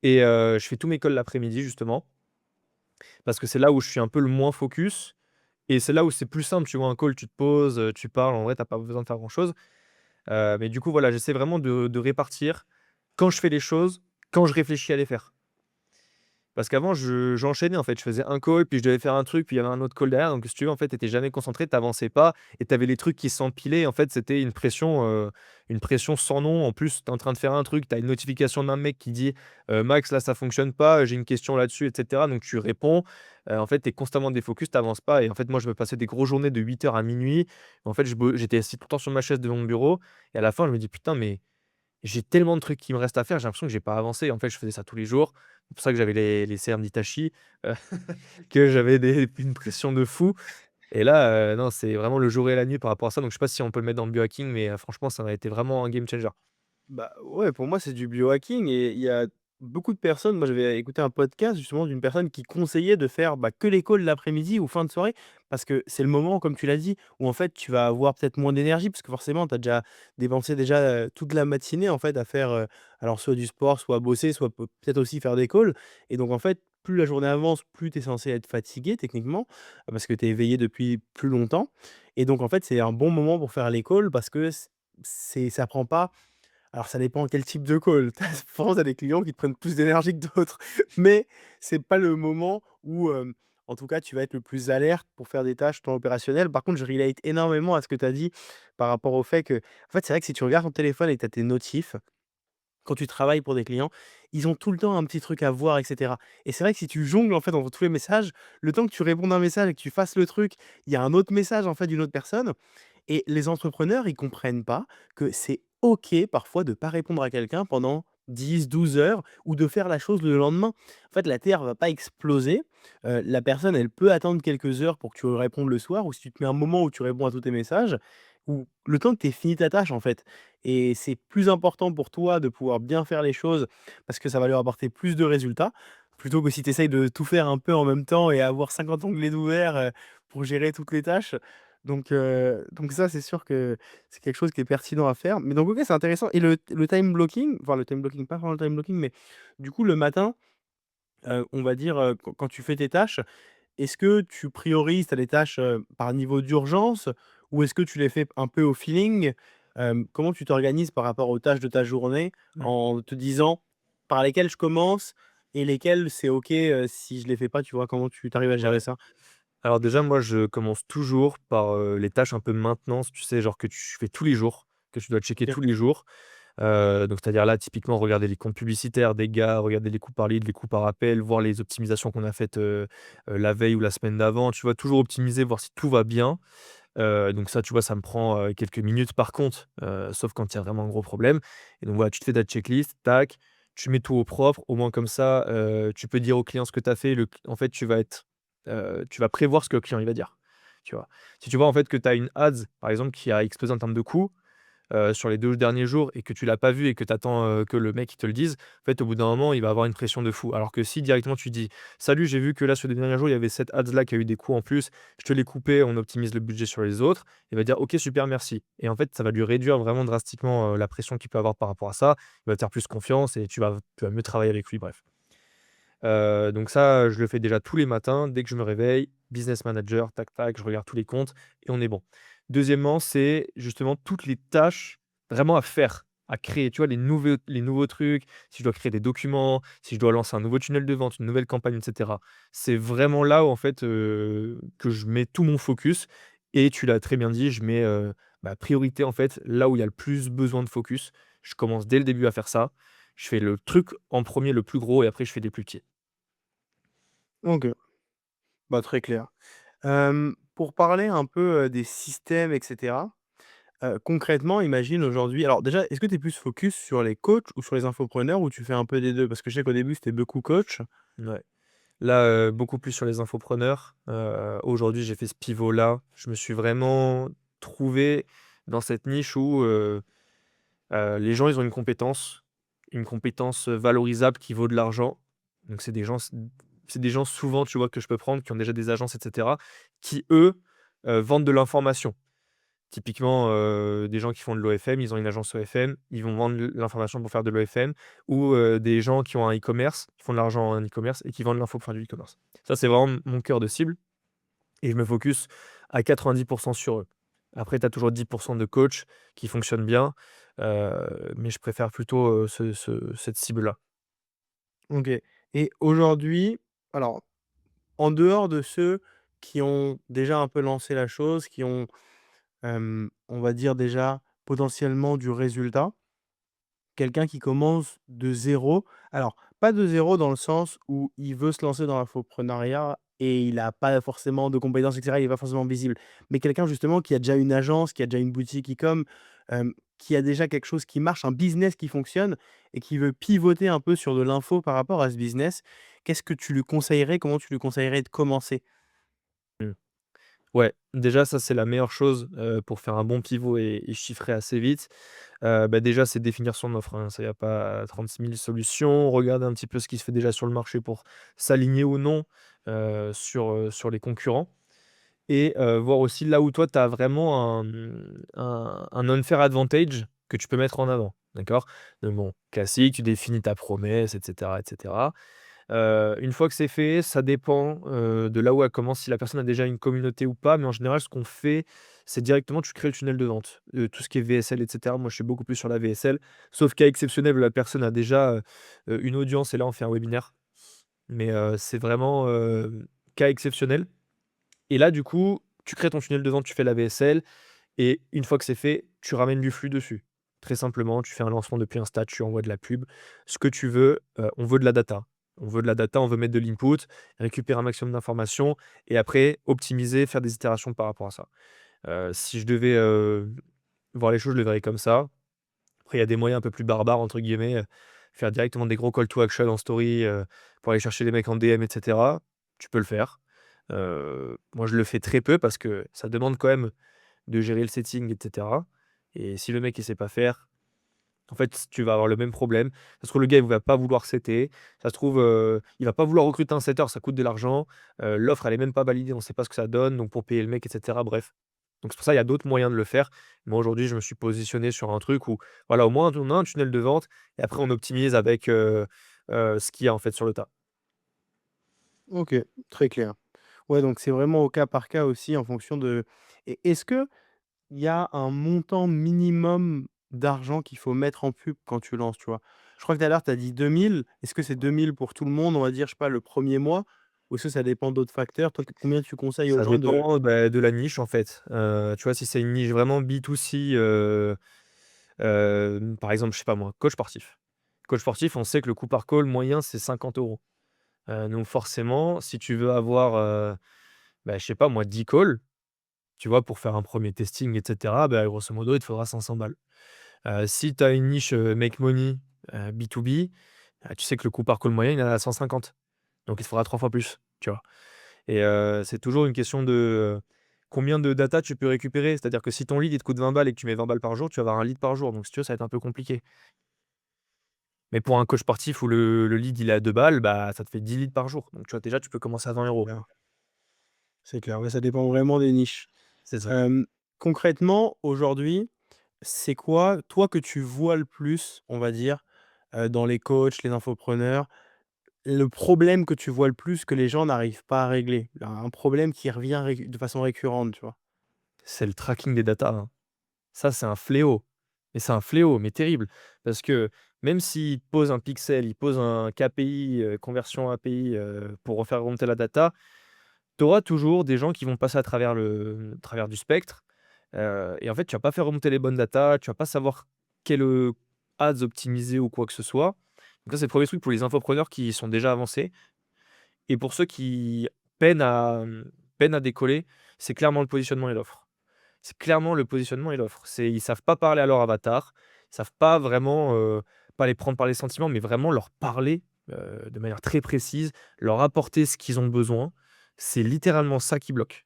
et je fais tous mes calls l'après-midi, justement, parce que c'est là où je suis un peu le moins focus et c'est là où c'est plus simple, tu vois? Un call, tu te poses, tu parles, en vrai, tu as pas besoin de faire grand-chose. Mais du coup, voilà, j'essaie vraiment de répartir quand je fais les choses, quand je réfléchis à les faire. Parce qu'avant, j'enchaînais, en fait. Je faisais un call, puis je devais faire un truc, puis il y avait un autre call derrière. Donc, si tu veux, en fait, tu étais jamais concentré, tu avançais pas et tu avais les trucs qui s'empilaient. En fait, c'était une pression sans nom. En plus, tu es en train de faire un truc, tu as une notification d'un mec qui dit «Max, là, ça fonctionne pas, j'ai une question là-dessus» et cetera. Donc, tu réponds. En fait, tu es constamment défocus, tu avances pas et en fait, moi, je me passais des grosses journées de 8 heures à minuit. En fait, j'étais assis tout le temps sur ma chaise devant mon bureau et à la fin, je me dis: «Putain, mais j'ai tellement de trucs qui me restent à faire, j'ai l'impression que j'ai pas avancé». En fait, je faisais ça tous les jours. C'est pour ça que j'avais les cernes d'Itachi, heu, que j'avais une pression de fou et là, non, c'est vraiment le jour et la nuit par rapport à ça. Donc je sais pas si on peut le mettre dans le biohacking, mais franchement, ça a été vraiment un game changer. Bah, ouais, pour moi, c'est du biohacking et il y a beaucoup de personnes moi, j'avais écouté un podcast justement d'une personne qui conseillait de faire, bah, que les calls l'après-midi ou fin de soirée parce que c'est le moment, comme tu l'as dit, où en fait, tu vas avoir peut-être moins d'énergie parce que forcément, tu as déjà dépensé déjà, toute la matinée en fait à faire, alors soit du sport, soit bosser, soit peut-être aussi faire des calls et donc en fait, plus la journée avance, plus tu es censé être fatigué techniquement, parce que tu es éveillé depuis plus longtemps et donc en fait, c'est un bon moment pour faire les calls parce que ça prend pas alors ça dépend quel type de call. Tu as des clients qui te prennent plus d'énergie que d'autres, mais c'est pas le moment où, en tout cas, tu vas être le plus alerte pour faire des tâches tant opérationnelles. Par contre, je relate énormément à ce que tu as dit par rapport au fait que en fait, c'est vrai que si tu regardes ton téléphone et que tu as tes notifs, quand tu travailles pour des clients, ils ont tout le temps un petit truc à voir et cetera et c'est vrai que si tu jongles, en fait, entre tous les messages, le temps que tu répondes à un message et que tu fasses le truc, il y a un autre message, en fait, d'une autre personne et les entrepreneurs, ils comprennent pas que c'est OK parfois de pas répondre à quelqu'un pendant 10, 12 heures ou de faire la chose le lendemain. En fait, la Terre va pas exploser. La personne, elle peut attendre quelques heures pour que tu lui répondes le soir ou si tu te mets un moment où tu réponds à tous tes messages ou le temps que tu aies fini ta tâche, en fait et c'est plus important pour toi de pouvoir bien faire les choses parce que ça va leur apporter plus de résultats, plutôt que si tu essayes de tout faire un peu en même temps et avoir 50 onglets d'ouvert, pour gérer toutes les tâches. Donc ça, c'est sûr que c'est quelque chose qui est pertinent à faire. Mais donc OK, c'est intéressant et le time blocking, enfin le time blocking, pas vraiment le time blocking, mais du coup le matin, on va dire, quand tu fais tes tâches, est-ce que tu priorises, tu as des tâches, par niveau d'urgence ou est-ce que tu les fais un peu au feeling? Comment tu t'organises par rapport aux tâches de ta journée en te disant: «Par lesquelles je commence et lesquelles c'est OK, si je les fais pas», tu vois? Comment tu arrives à gérer Ouais. ça? Alors déjà, moi, je commence toujours par, les tâches un peu maintenance, tu sais, genre que tu fais tous les jours, que tu dois checker OK. tous les jours. Donc c'est-à-dire là, typiquement, regarder les comptes publicitaires des gars, regarder les coûts par lead, les coûts par appel, voir les optimisations qu'on a faites, la veille ou la semaine d'avant, tu vois? Toujours optimiser, voir si tout va bien. Donc ça, tu vois, ça me prend, quelques minutes par contre, sauf quand il y a vraiment un gros problème et donc voilà, tu te fais ta checklist, tac, tu mets tout au propre. Au moins comme ça, tu peux dire au client ce que tu as fait. En fait, tu vas prévoir ce que le client, il va dire, tu vois? Si tu vois, en fait, que tu as une ads, par exemple, qui a explosé en termes de coûts, sur les 2 derniers jours et que tu l'as pas vu et que tu attends, que le mec il te le dise, en fait, au bout d'un moment, il va avoir une pression de fou. Alors que si directement tu dis: «Salut, j'ai vu que là, sur les derniers jours, il y avait cette ads là qui a eu des coûts en plus, je te l'ai coupé, on optimise le budget sur les autres». Il va dire: «OK, super, merci» et en fait, ça va lui réduire vraiment drastiquement, la pression qu'il peut avoir par rapport à ça. Il va te faire plus confiance et tu vas mieux travailler avec lui, bref. Donc ça, je le fais déjà tous les matins dès que je me réveille. business manager, tac, tac, je regarde tous les comptes et on est bon. Deuxièmement, c'est justement toutes les tâches vraiment à faire, à créer, tu vois? Les nouveaux trucs, si je dois créer des documents, si je dois lancer un nouveau tunnel de vente, une nouvelle campagne et cetera. C'est vraiment là où en fait, que je mets tout mon focus et tu l'as très bien dit, je mets, priorité en fait là où il y a le plus besoin de focus. Je commence dès le début à faire ça. Je fais le truc en premier le plus gros et après je fais des plus petits. OK, bah, très clair. Pour parler un peu, des systèmes et cetera, concrètement, imagine aujourd'hui alors déjà, est-ce que tu es plus focus sur les coachs ou sur les infopreneurs ou tu fais un peu des 2? Parce que je sais qu'au début, c'était beaucoup coach. Ouais. Là, beaucoup plus sur les infopreneurs. Aujourd'hui, j'ai fait ce pivot-là. Je me suis vraiment trouvé dans cette niche où, les gens, ils ont une compétence, valorisable qui vaut de l'argent. Donc c'est des gens souvent, tu vois, que je peux prendre, qui ont déjà des agences et cetera, qui eux, vendent de l'information. Typiquement, des gens qui font de l'OFM, ils ont une agence OFM, ils vont vendre l'information pour faire de l'OFM ou, des gens qui ont un e-commerce, qui font de l'argent en e-commerce et qui vendent l'info pour faire du e-commerce. Ça, c'est vraiment mon cœur de cible et je me focus à 90 sur eux. Après, tu as toujours 10 de coachs qui fonctionnent bien, mais je préfère plutôt, cette cible-là. OK, et aujourd'hui, alors, en dehors de ceux qui ont déjà un peu lancé la chose, qui ont, on va dire déjà potentiellement du résultat. Quelqu'un qui commence de zéro, alors pas de zéro dans le sens où il veut se lancer dans l'infoprenariat et il a pas forcément de compétences et cetera, il est pas forcément visible. Mais quelqu'un justement qui a déjà une agence, qui a déjà une boutique e-com, qui a déjà quelque chose qui marche, un business qui fonctionne et qui veut pivoter un peu sur de l'info par rapport à ce business. Qu'est-ce que tu lui conseillerais? Comment tu lui conseillerais de commencer? Mmh. Ouais, déjà ça, c'est la meilleure chose, pour faire un bon pivot et chiffrer assez vite. Déjà, c'est définir son offre, hein. Ça, y a pas 36 000 solutions. Regarder un petit peu ce qui se fait déjà sur le marché pour s'aligner ou non, sur les concurrents et voir aussi là où toi tu as vraiment un unfair advantage que tu peux mettre en avant, d'accord? Donc bon, classique, tu définis ta promesse et cetera et cetera. Une fois que c'est fait, ça dépend, de là où elle commence, si la personne a déjà une communauté ou pas, mais en général, ce qu'on fait, c'est directement tu crées le tunnel de vente. Tout ce qui est VSL et cetera, moi, je suis beaucoup plus sur la VSL, sauf cas exceptionnel où la personne a déjà, une audience et là, on fait un webinaire. Mais, c'est vraiment, cas exceptionnel et là, du coup, tu crées ton tunnel de vente, tu fais la VSL et une fois que c'est fait, tu ramènes du flux dessus. Très simplement, tu fais un lancement depuis Insta, tu envoies de la pub, ce que tu veux, on veut de la data. On veut de la data, on veut mettre de l'input, récupérer un maximum d'informations et après optimiser, faire des itérations par rapport à ça. Si je devais, voir les choses, je le verrais comme ça. Après, il y a des moyens un peu plus «barbares» entre guillemets, faire directement des gros call to action en story, pour aller chercher les mecs en DM et cetera. Tu peux le faire. Moi, je le fais très peu parce que ça demande quand même de gérer le setting et cetera et si le mec il sait pas faire, en fait, tu vas avoir le même problème. Ça se trouve, le gars, il va pas vouloir setter. Ça se trouve, il va pas vouloir recruter un setter, ça coûte de l'argent. L'offre, elle est même pas validée, on sait pas ce que ça donne, donc pour payer le mec et cetera, bref. Donc c'est pour ça, il y a d'autres moyens de le faire. Moi, aujourd'hui, je me suis positionné sur un truc où, voilà, au moins, on a un tunnel de vente et après on optimise avec, ce qu'il y a, en fait, sur le tas. OK, très clair. Ouais, donc c'est vraiment au cas par cas aussi en fonction de et est-ce que il y a un montant minimum d'argent qu'il faut mettre en pub quand tu lances, tu vois? Je crois que tout à l'heure tu as dit 2 000. Est-ce que c'est 2 000 pour tout le monde, on va dire, je sais pas, le premier mois? Ou est-ce que ça dépend d'autres facteurs? Toi, combien tu conseilles aux Ça gens de dépend, de la niche, en fait. Tu vois, si c'est une niche vraiment B2C, par exemple, je sais pas moi, coach sportif. Coach sportif, on sait que le coût par call moyen, c'est 50 €. Donc forcément, si tu veux avoir, je sais pas moi, 10 calls, tu vois, pour faire un premier testing et cetera, grosso modo, il te faudra 500 balles. Si tu as une niche, make money, B2B, tu sais que le coût par call moyen, il est à 150. Donc il te faudra 3 fois plus, tu vois? Et c'est toujours une question de, combien de data tu peux récupérer. C'est-à-dire que si ton lead, il te coûte 20 balles et que tu mets 20 balles par jour, tu vas avoir un lead par jour. Donc si tu veux, ça va être un peu compliqué. Mais pour un coach sportif où le lead, il est à 2 balles, ça te fait 10 leads par jour. Donc tu vois, déjà, tu peux commencer à 20 €. Clair, c'est clair, ouais, ça dépend vraiment des niches. C'est ça. Hem, Concrètement, aujourd'hui, c'est quoi, toi, que tu vois le plus, on va dire, dans les coachs, les infopreneurs? le problème que tu vois le plus que les gens n'arrivent pas à régler? Un problème qui revient de façon récurrente, tu vois? C'est le tracking des datas, hein. Ça, c'est un fléau. Mais c'est un fléau, mais terrible. Parce que même s'ils posent un pixel, ils posent un KPI, conversion API, pour refaire remonter la data, tu auras toujours des gens qui vont passer à travers travers du spectre, et en fait, tu vas pas faire remonter les bonnes datas, tu vas pas savoir quel, ads optimiser ou quoi que ce soit. Donc ça, c'est le premier truc pour les infopreneurs qui sont déjà avancés. Et pour ceux qui peinent à, peinent à décoller, c'est clairement le positionnement et l'offre. C'est clairement le positionnement et l'offre. Ils savent pas parler à leur avatar, ils savent pas vraiment, pas les prendre par les sentiments, mais vraiment leur parler, de manière très précise, leur apporter ce qu'ils ont besoin. C'est littéralement ça qui bloque.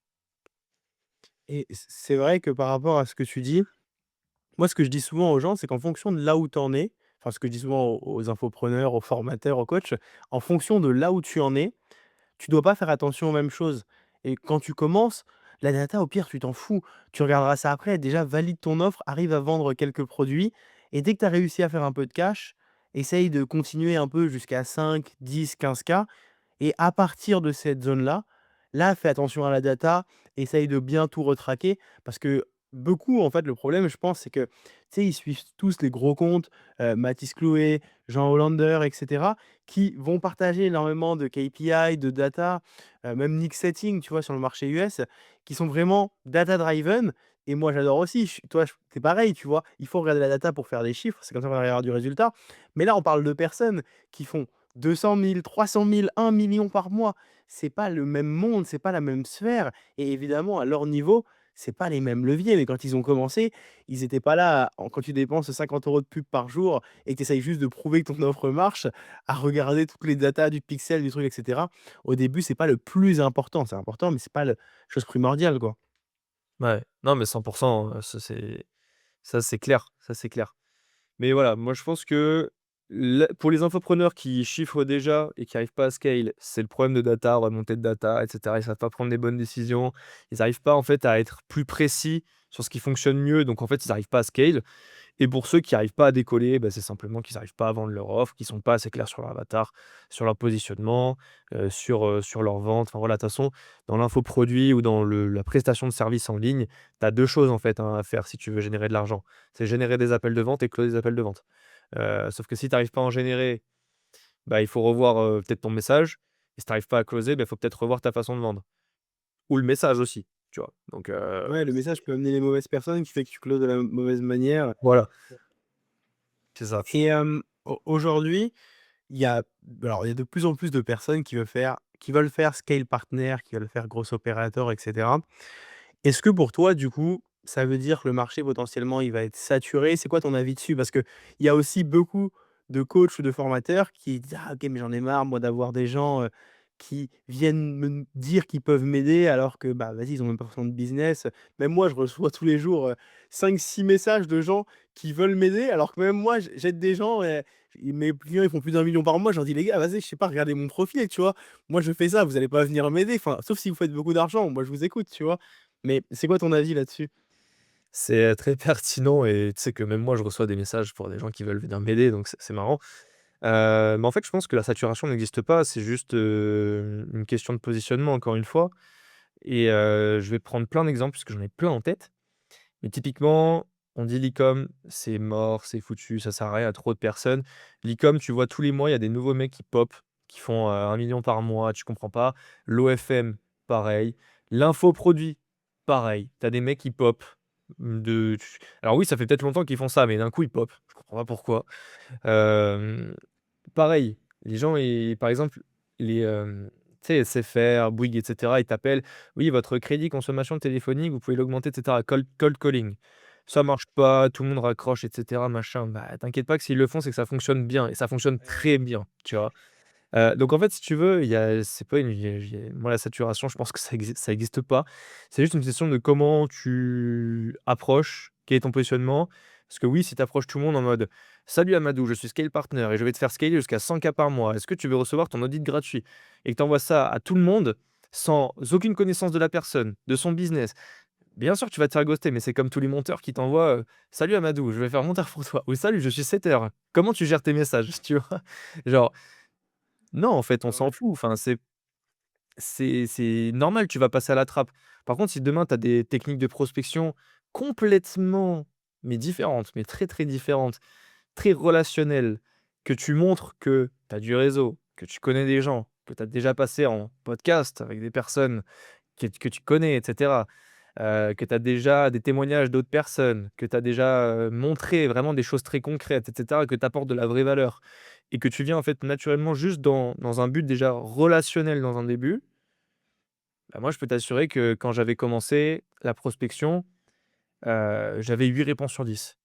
Et c'est vrai que par rapport à ce que tu dis, moi, ce que je dis souvent aux gens, c'est qu'en fonction de là où tu en es, enfin, ce que je dis souvent aux infopreneurs, aux formateurs, aux coachs, en fonction de là où tu en es, tu dois pas faire attention aux mêmes choses. Et quand tu commences, la data, au pire, tu t'en fous. Tu regarderas ça après. Déjà, valide ton offre, arrive à vendre quelques produits. Et dès que tu as réussi à faire un peu de cash, essaye de continuer un peu jusqu'à 5, 10, 15K. Et à partir de cette zone-là, là, fais attention à la data, essaye de bien tout retraquer parce que beaucoup, en fait, le problème, je pense, c'est que, tu sais, ils suivent tous les gros comptes, Mathis Chloé, Jean Hollander et cetera, qui vont partager énormément de KPI, de data, même Nick Setting, tu vois, sur le marché US, qui sont vraiment data driven et moi, j'adore aussi. Toi, tu pareil, tu vois? Il faut regarder la data pour faire des chiffres, c'est comme ça qu'on va avoir du résultat. Mais là, on parle de personnes qui font 200 000, 300 000, 1 million par mois. C'est pas le même monde, c'est pas la même sphère et évidemment à leur niveau, c'est pas les mêmes leviers. Mais quand ils ont commencé, ils étaient pas là quand tu dépenses 50 € de pub par jour et que tu essayes juste de prouver que ton offre marche, à regarder toutes les datas du pixel, du truc et cetera. Au début, c'est pas le plus important. C'est important, mais c'est pas la chose primordiale, quoi. Ouais, non, mais 100, ça c'est clair, ça c'est clair. Mais voilà, moi je pense que pour les infopreneurs qui chiffrent déjà et qui n'arrivent pas à scale, c'est le problème de data, remontée de data, et cetera. Ils savent pas prendre des bonnes décisions. Ils n'arrivent pas en fait à être plus précis sur ce qui fonctionne mieux, donc en fait, ils n'arrivent pas à scale. Et pour ceux qui n'arrivent pas à décoller, bah, c'est simplement qu'ils n'arrivent pas à vendre leur offre, qu'ils sont pas assez clairs sur leur avatar, sur leur positionnement, sur leur vente. Enfin voilà, de toute façon, dans l'infoproduit ou dans la prestation de service en ligne, tu as 2 choses en fait, hein, à faire si tu veux générer de l'argent. C'est générer des appels de vente et closer des appels de vente. Sauf que si tu n'arrives pas à en générer, bah, il faut revoir, peut-être ton message et si tu n'arrives pas à closer, bah, il faut peut-être revoir ta façon de vendre ou le message aussi, tu vois? Donc Ouais, le message peut amener les mauvaises personnes, qui fait que tu closes de la mauvaise manière. voilà, c'est ça. Et aujourd'hui, il y a de plus en plus de personnes qui veulent faire scale partner, qui veulent faire gros opérateur et cetera. Est-ce que pour toi, du coup, ça veut dire que le marché potentiellement, il va être saturé? C'est quoi ton avis dessus? Parce qu'il y a aussi beaucoup de coachs ou de formateurs qui disent: «Ah OK, mais j'en ai marre moi d'avoir des gens, qui viennent me dire qu'ils peuvent m'aider alors que, bah, vas-y, ils ont même pas forcément de business». Même moi, je reçois tous les jours, 5-6 messages de gens qui veulent m'aider alors que même moi, j'aide des gens et mes clients, ils font plus d'1 million par mois. Je leur dis: «Les gars, vas-y, je sais pas, regardez mon profil, tu vois? Moi, je fais ça, vous allez pas venir m'aider, enfin, sauf si vous faites beaucoup d'argent, moi je vous écoute», tu vois? Mais c'est quoi ton avis là-dessus? C'est, très pertinent et tu sais que même moi, je reçois des messages pour des gens qui veulent venir m'aider, donc c'est marrant. Mais en fait, je pense que la saturation n'existe pas, c'est juste, une question de positionnement encore une fois et je vais prendre plein d'exemples puisque j'en ai plein en tête. Mais typiquement, on dit l'e-com, c'est mort, c'est foutu, ça sert à rien à trop de personnes. L'e-com, tu vois tous les mois, il y a des nouveaux mecs qui pop, qui font, 1 000 000 par mois, tu comprends pas. L'OFM, pareil. L'infoproduit, pareil. Tu as des mecs qui pop, alors oui, ça fait peut-être longtemps qu'ils font ça, mais d'un coup ils pop, je comprends pas pourquoi. Hem, Pareil, les gens par exemple, tu sais, SFR, Bouygues et cetera, ils t'appellent: «Oui, votre crédit consommation téléphonique, vous pouvez l'augmenter et cetera». Cold calling. Ça marche pas, tout le monde raccroche et cetera, machin. Bah, t'inquiète pas que s'ils le font, c'est que ça fonctionne bien et ça fonctionne très bien, tu vois? Donc en fait, si tu veux, il y a c'est pas une il y a moi, la saturation, je pense que ça existe pas. C'est juste une question de comment tu approches, quel est ton positionnement. Parce que oui, si tu approches tout le monde en mode: «Salut Amadou, je suis scale partner et je vais te faire scaler jusqu'à 100K par mois. Est-ce que tu veux recevoir ton audit gratuit?» et que tu envoies ça à tout le monde, sans aucune connaissance de la personne, de son business. Bien sûr, tu vas te faire ghoster, mais c'est comme tous les monteurs qui t'envoient, «Salut Amadou, je vais faire monteur pour toi» ou «Salut, je suis setter. Comment tu gères tes messages?» tu vois? Genre Non, en fait, on Ah s'en ouais. fout. Enfin, c'est normal, tu vas passer à la trappe. Par contre, si demain tu as des techniques de prospection complètement, mais différentes, mais très, très différentes, très relationnelles, que tu montres que tu as du réseau, que tu connais des gens, que tu as déjà passé en podcast avec des personnes que tu connais et cetera, que tu as déjà des témoignages d'autres personnes, que tu as déjà, montré vraiment des choses très concrètes et cetera, que tu apportes de la vraie valeur et que tu viens, en fait, naturellement juste dans un but déjà relationnel dans un début, bah, moi, je peux t'assurer que quand j'avais commencé la prospection, j'avais 8 réponses sur 10,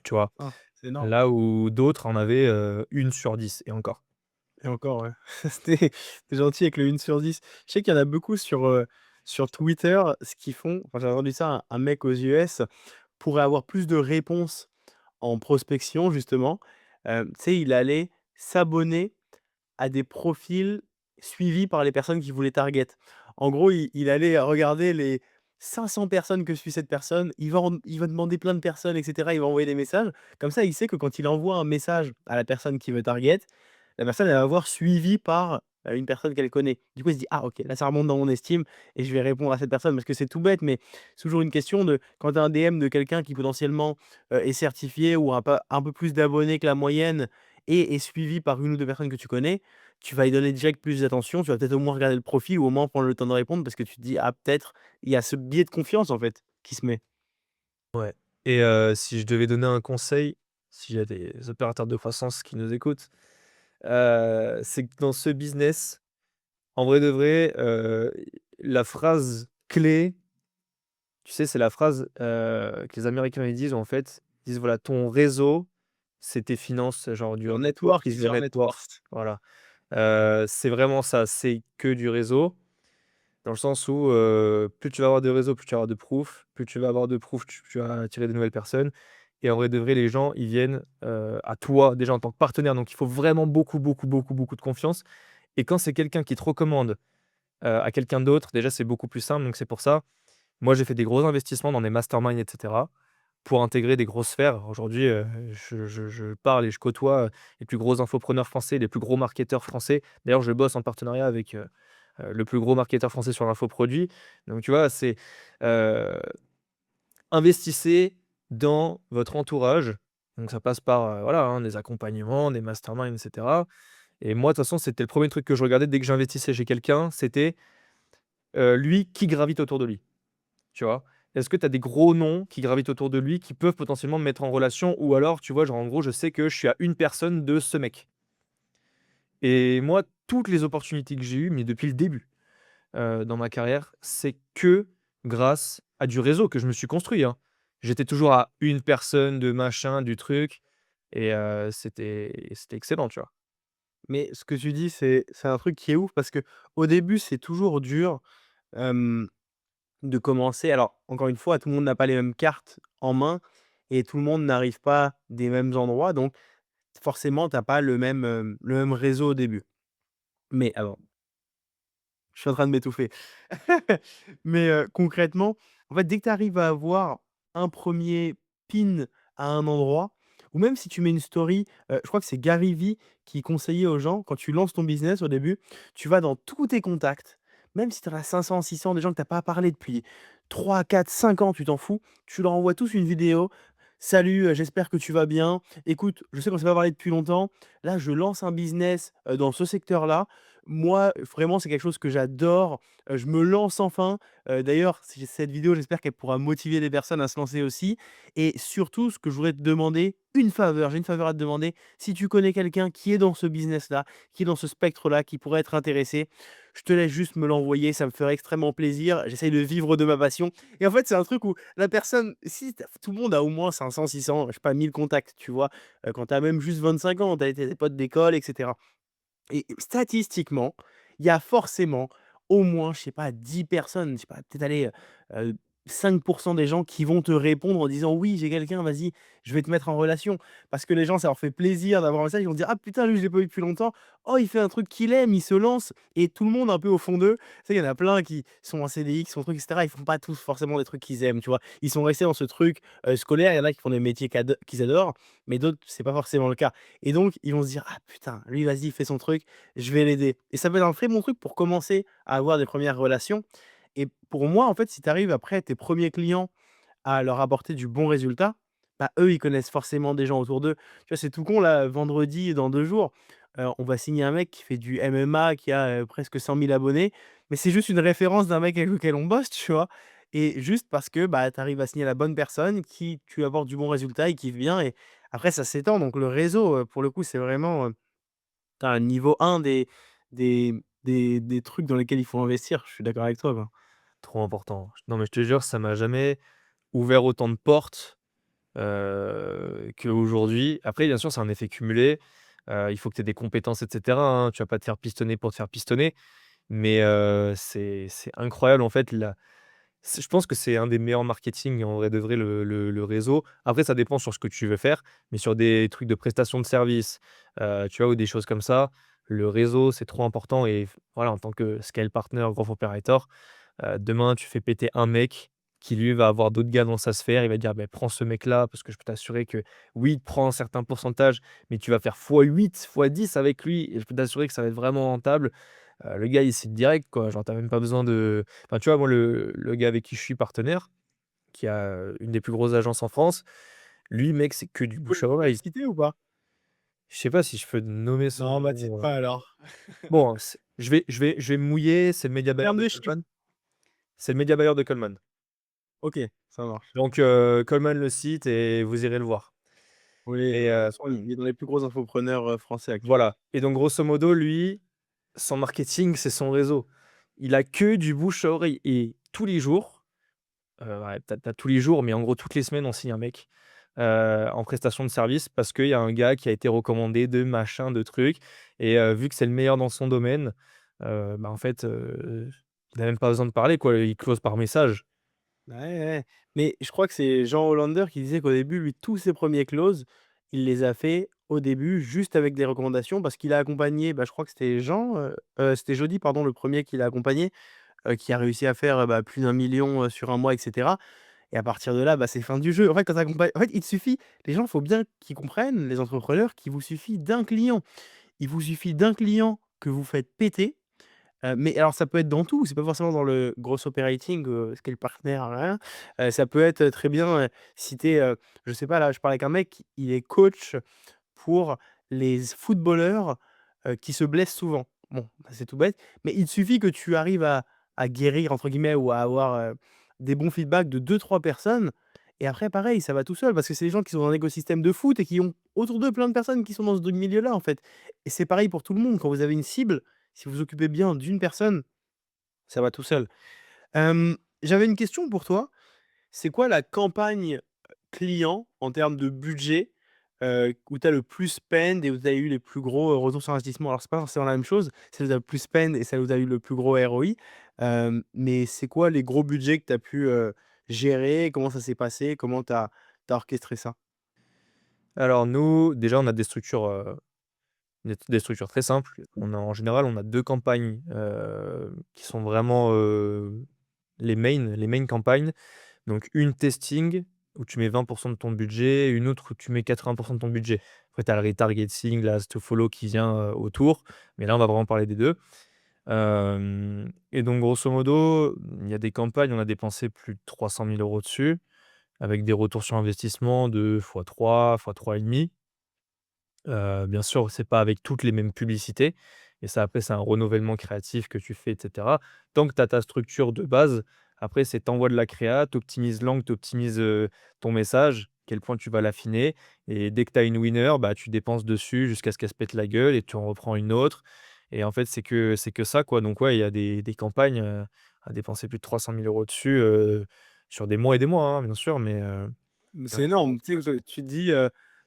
tu vois? Ah, c'est énorme. Là où d'autres en avaient, 1 sur 10 et encore. Et encore, ouais. Tu gentil avec le 1/10. Je sais qu'il y en a beaucoup sur Twitter, ce qu'ils font, enfin, j'ai entendu ça, un mec aux US pourrait avoir plus de réponses en prospection justement, tu sais, il allait s'abonner à des profils suivis par les personnes qu'il voulait target. En gros, il allait regarder les 500 personnes que suit cette personne, il va demander plein de personnes et cetera, il va envoyer des messages. Comme ça, il sait que quand il envoie un message à la personne qu'il veut target, la personne, elle va voir suivie par, une personne qu'elle connaît. Du coup, il se dit: «Ah OK, là ça remonte dans mon estime et je vais répondre à cette personne». Parce que c'est tout bête, mais c'est toujours une question de quand tu as un DM de quelqu'un qui potentiellement, est certifié ou a pas un peu plus d'abonnés que la moyenne et est suivi par une ou 2 personnes que tu connais, tu vas y donner direct plus d'attention. Tu vas peut-être au moins regarder le profil ou au moins prendre le temps de répondre parce que tu te dis: «Ah peut-être, il y a ce biais de confiance en fait qui se met». Ouais et si je devais donner un conseil, s'il y a des opérateurs de croissance qui nous écoutent, c'est que dans ce business, en vrai de vrai, la phrase clé, tu sais, c'est la phrase, que les Américains ils disent en fait, ils disent: «Voilà, ton réseau, c'est tes finances», genre du Your network network is is your your net net worth. worth. Voilà, c'est vraiment ça, c'est que du réseau. Dans le sens où, plus tu vas avoir de réseau, plus tu vas avoir de proof, plus tu vas avoir de proof, tu vas attirer de nouvelles personnes et en vrai de vrai, les gens, ils viennent, à toi déjà en tant que partenaire, donc il faut vraiment beaucoup, beaucoup, beaucoup, beaucoup de confiance et quand c'est quelqu'un qui te recommande, à quelqu'un d'autre, déjà, c'est beaucoup plus simple, donc c'est pour ça, moi, j'ai fait des gros investissements dans des masterminds et cetera, pour intégrer des grosses sphères. Aujourd'hui, je parle et je côtoie, les plus gros infopreneurs français, les plus gros marketeurs français. D'ailleurs, je bosse en partenariat avec, le plus gros marketeur français sur l'infoproduit. Donc tu vois, c'est, heu, investissez dans votre entourage. Donc ça passe par, voilà, hein, des accompagnements, des masterminds et cetera et moi, de toute façon, c'était le premier truc que je regardais dès que j'investissais chez quelqu'un, c'était, lui, qui gravite autour de lui, tu vois? Est-ce que tu as des gros noms qui gravitent autour de lui, qui peuvent potentiellement me mettre en relation? Ou alors, tu vois, genre, en gros, je sais que je suis à une personne de ce mec et moi, toutes les opportunités que j'ai eues, mais depuis le début, dans ma carrière, c'est que grâce à du réseau que je me suis construit, hein. J'étais toujours à une personne de machin, du truc et c'était excellent, tu vois? Mais ce que tu dis, c'est un truc qui est ouf parce que au début, c'est toujours dur, hem, de commencer. Alors, encore une fois, tout le monde n'a pas les mêmes cartes en main et tout le monde n'arrive pas des mêmes endroits, donc forcément, tu as pas le même réseau au début. Mais alors, je suis en train de m'étouffer. Mais, concrètement, en fait, dès que tu arrives à avoir un premier pin à un endroit ou même si tu mets une story, je crois que c'est Gary Vee qui conseillait aux gens, quand tu lances ton business au début, tu vas dans tous tes contacts, même si tu en as 500-600 des gens que tu as pas parlé depuis 3-4-5 ans, tu t'en fous, tu leur envoies tous une vidéo: «Salut, j'espère que tu vas bien. Écoute, je sais qu'on s'est pas parlé depuis longtemps. Là, je lance un business, dans ce secteur-là. Moi, vraiment, c'est quelque chose que j'adore, je me lance enfin. D'ailleurs, si cette vidéo, j'espère qu'elle pourra motiver des personnes à se lancer aussi et surtout, ce que je voudrais te demander, une faveur, j'ai une faveur à te demander. Si tu connais quelqu'un qui est dans ce business-là, qui est dans ce spectre-là, qui pourrait être intéressé, je te laisse juste me l'envoyer, ça me ferait extrêmement plaisir. J'essaye de vivre de ma passion et en fait, c'est un truc où la personne si tu tout le monde a au moins 500-600, je sais pas, 1000 contacts, tu vois? Quand tu as même juste 25 ans, tu as des potes d'école et cetera. Et statistiquement, il y a forcément au moins, je sais pas, 10 personnes, je sais pas, peut-être aller, 5 des gens qui vont te répondre en disant: «Oui, j'ai quelqu'un, vas-y, je vais te mettre en relation». Parce que les gens, ça leur fait plaisir d'avoir un message, ils vont dire: «Ah putain, lui, je l'ai pas vu depuis longtemps. Oh, il fait un truc qu'il aime, il se lance» et tout le monde un peu au fond d'eux, tu sais, il y en a plein qui sont en CDI, qui sont trucs et cetera, ils font pas tous forcément des trucs qu'ils aiment, tu vois? Ils sont restés dans ce truc, scolaire, il y en a qui font des métiers qu'ils adorent, mais d'autres, c'est pas forcément le cas et donc ils vont se dire: «Ah putain, lui, vas-y, il fait son truc, je vais l'aider» et ça peut être un très bon truc pour commencer à avoir des premières relations et pour moi, en fait, si tu arrives après tes premiers clients à leur apporter du bon résultat, bah, eux, ils connaissent forcément des gens autour d'eux. Tu vois, c'est tout con là, vendredi dans 2 jours, on va signer un mec qui fait du MMA, qui a, presque 100 000 abonnés, mais c'est juste une référence d'un mec avec lequel on bosse, tu vois? Et juste parce que, bah, tu arrives à signer la bonne personne, qui tu apportes du bon résultat, il kiffe bien et après ça s'étend donc le réseau, pour le coup, c'est vraiment, tu un niveau un des des trucs dans lesquels il faut investir. Je suis d'accord avec toi, quoi. Trop important. Non, mais je te jure, ça m'a jamais ouvert autant de portes, qu'aujourd'hui. Après, bien sûr, c'est un effet cumulé. Il faut que tu aies des compétences et cetera, hein. Tu vas pas te faire pistonner pour te faire pistonner. Mais c'est incroyable, en fait, la je pense que c'est un des meilleurs marketing, en vrai de vrai, le réseau. Après, ça dépend sur ce que tu veux faire, mais sur des trucs de prestation de service, tu vois, ou des choses comme ça, le réseau, c'est trop important et voilà, en tant que scale partner, growth operator, demain, tu fais péter un mec qui, lui, va avoir d'autres gars dans sa sphère. Il va dire: «Beh, prends ce mec-là parce que je peux t'assurer que, oui, il te prend un certain pourcentage, mais tu vas faire fois 8, fois 10 avec lui et je peux t'assurer que ça va être vraiment rentable». Le gars, il cite direct, quoi. Genre, tu as même pas besoin de enfin, tu vois, moi, le gars avec qui je suis partenaire, qui a, une des plus grosses agences en France, lui, mec, c'est que du Tu bouche peux à tu peux le oreille. citer ou pas? Je sais pas si je peux nommer son Non, bah, cite nom, pas alors. bon, c'est je vais me mouiller, c'est le média En buyer termes de de chiffres. Coleman. C'est le média buyer de Coleman. OK, ça marche. Donc Coleman le cite et vous irez le voir. Oui, Mais bah, de toute façon, il est dans les plus gros infopreneurs, français actuellement. voilà et donc grosso modo, lui, son marketing, c'est son réseau. Il a que du bouche à oreille et tous les jours, ouais, peut-être pas tous les jours, mais en gros toutes les semaines, on signe un mec, en prestation de service parce qu'il y a un gars qui a été recommandé de machin, de trucs et vu que c'est le meilleur dans son domaine, bah, en fait, il a même pas besoin de parler, quoi. Il close par message. Ouais, ouais, mais je crois que c'est Jean Hollander qui disait qu'au début, lui, tous ses premiers closes, il les a fait au début juste avec des recommandations parce qu'il a accompagné, bah, je crois que c'était Jean, c'était Jody, pardon, le premier qu'il a accompagné, qui a réussi à faire, bah, plus d'1 million sur un mois et cetera et à partir de là, bah, c'est fin du jeu. En fait, quand tu accompagnes en fait, il te suffit les gens, il faut bien qu'ils comprennent, les entrepreneurs, qu'il vous suffit d'un client. Il vous suffit d'un client que vous faites péter. Mais alors ça peut être dans tout, c'est pas forcément dans le gros operating, ce qu'est le partenaire, rien. Ça peut être, très bien, si tu es, je sais pas là, je parlais avec un mec, il est coach pour les footballeurs, qui se blessent souvent. Bon, bah, c'est tout bête, mais il suffit que tu arrives à «guérir» entre guillemets ou à avoir, des bons feedbacks de deux trois personnes et après pareil, ça va tout seul parce que c'est des gens qui sont dans un écosystème de foot et qui ont autour d'eux plein de personnes qui sont dans ce milieu-là, en fait et c'est pareil pour tout le monde. Quand vous avez une cible, si vous vous occupez bien d'une personne, ça va tout seul. J'avais une question pour toi. C'est quoi la campagne client en termes de budget, où tu as le plus spend et où tu as eu les plus gros, retours sur investissement? Alors c'est pas forcément la même chose, celle où tu as le plus spend et celle où tu as eu le plus gros ROI. Mais c'est quoi les gros budgets que tu as pu, gérer? Comment ça s'est passé? Comment tu as orchestré ça? Alors nous, déjà, on a des structures très simples. On a en général, on a 2 campagnes, qui sont vraiment, les main campagnes. Donc une testing où tu mets 20 de ton budget, une autre où tu mets 80 de ton budget. Après tu as le retargeting, last to follow qui vient, autour, mais là on va vraiment parler des 2. Et donc grosso modo, il y a des campagnes, on a dépensé plus de 300 000 € dessus, avec des retours sur investissement de x3, x3,5. Bien sûr, c'est pas avec toutes les mêmes publicités et ça après c'est un renouvellement créatif que tu fais et cetera. Tant que tu as ta structure de base, après c'est tu de la créa, tu optimises l'angle, tu optimises, ton message, quel point tu vas l'affiner et dès que tu as une winner, bah, tu dépenses dessus jusqu'à ce qu'elle se pète la gueule et tu en reprends une autre et en fait c'est que ça quoi. Donc ouais, il y a des campagnes, à dépenser plus de 300 000 € dessus, sur des mois et des mois, hein, bien sûr, mais C'est énorme. Tu sais, tu te dis,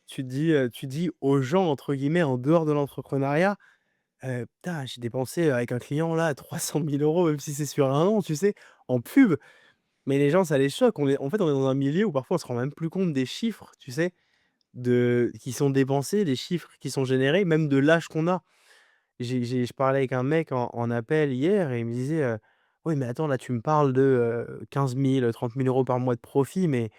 tu dis aux gens entre guillemets en dehors de l'entrepreneuriat. Putain, j'ai dépensé, avec un client là 300 000 €, même si c'est sur un an, tu sais, en pub. mais les gens, ça les choque. On est dans un milieu où parfois on se rend même plus compte des chiffres, tu sais? Qui sont dépensés, des chiffres qui sont générés, même de l'âge qu'on a. Je parlais avec un mec en appel hier et il me disait, «Oui, mais attends, là, tu me parles de, 15 000, 30 000 € par mois de profit, mais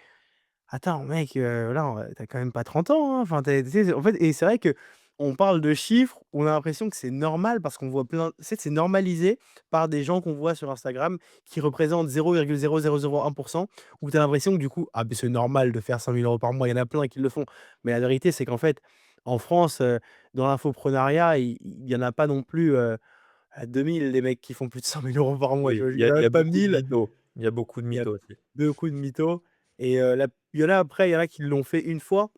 attends mec, là, tu quand même pas 30 ans, hein, enfin tu sais, en fait et c'est vrai qu'on parle de chiffres, on a l'impression que c'est normal parce qu'on voit plein tu sais, c'est normalisé par des gens qu'on voit sur Instagram qui représentent 0,0001 où tu as l'impression que du coup: «Ah beh, c'est normal de faire 5 000 € par mois», il y en a plein qui le font. Mais la vérité, c'est qu'en fait, en France, dans l'infoprenariat, il y en a pas non plus, à 2 000 des mecs qui font plus de 100 000 € par mois, tu Oui, vois? Il y en il a y a pas beaucoup de 1000. mythos. Il y a beaucoup de Il y a mythos aussi. beaucoup de mythos et il y en a après, il y en a qui l'ont fait une fois,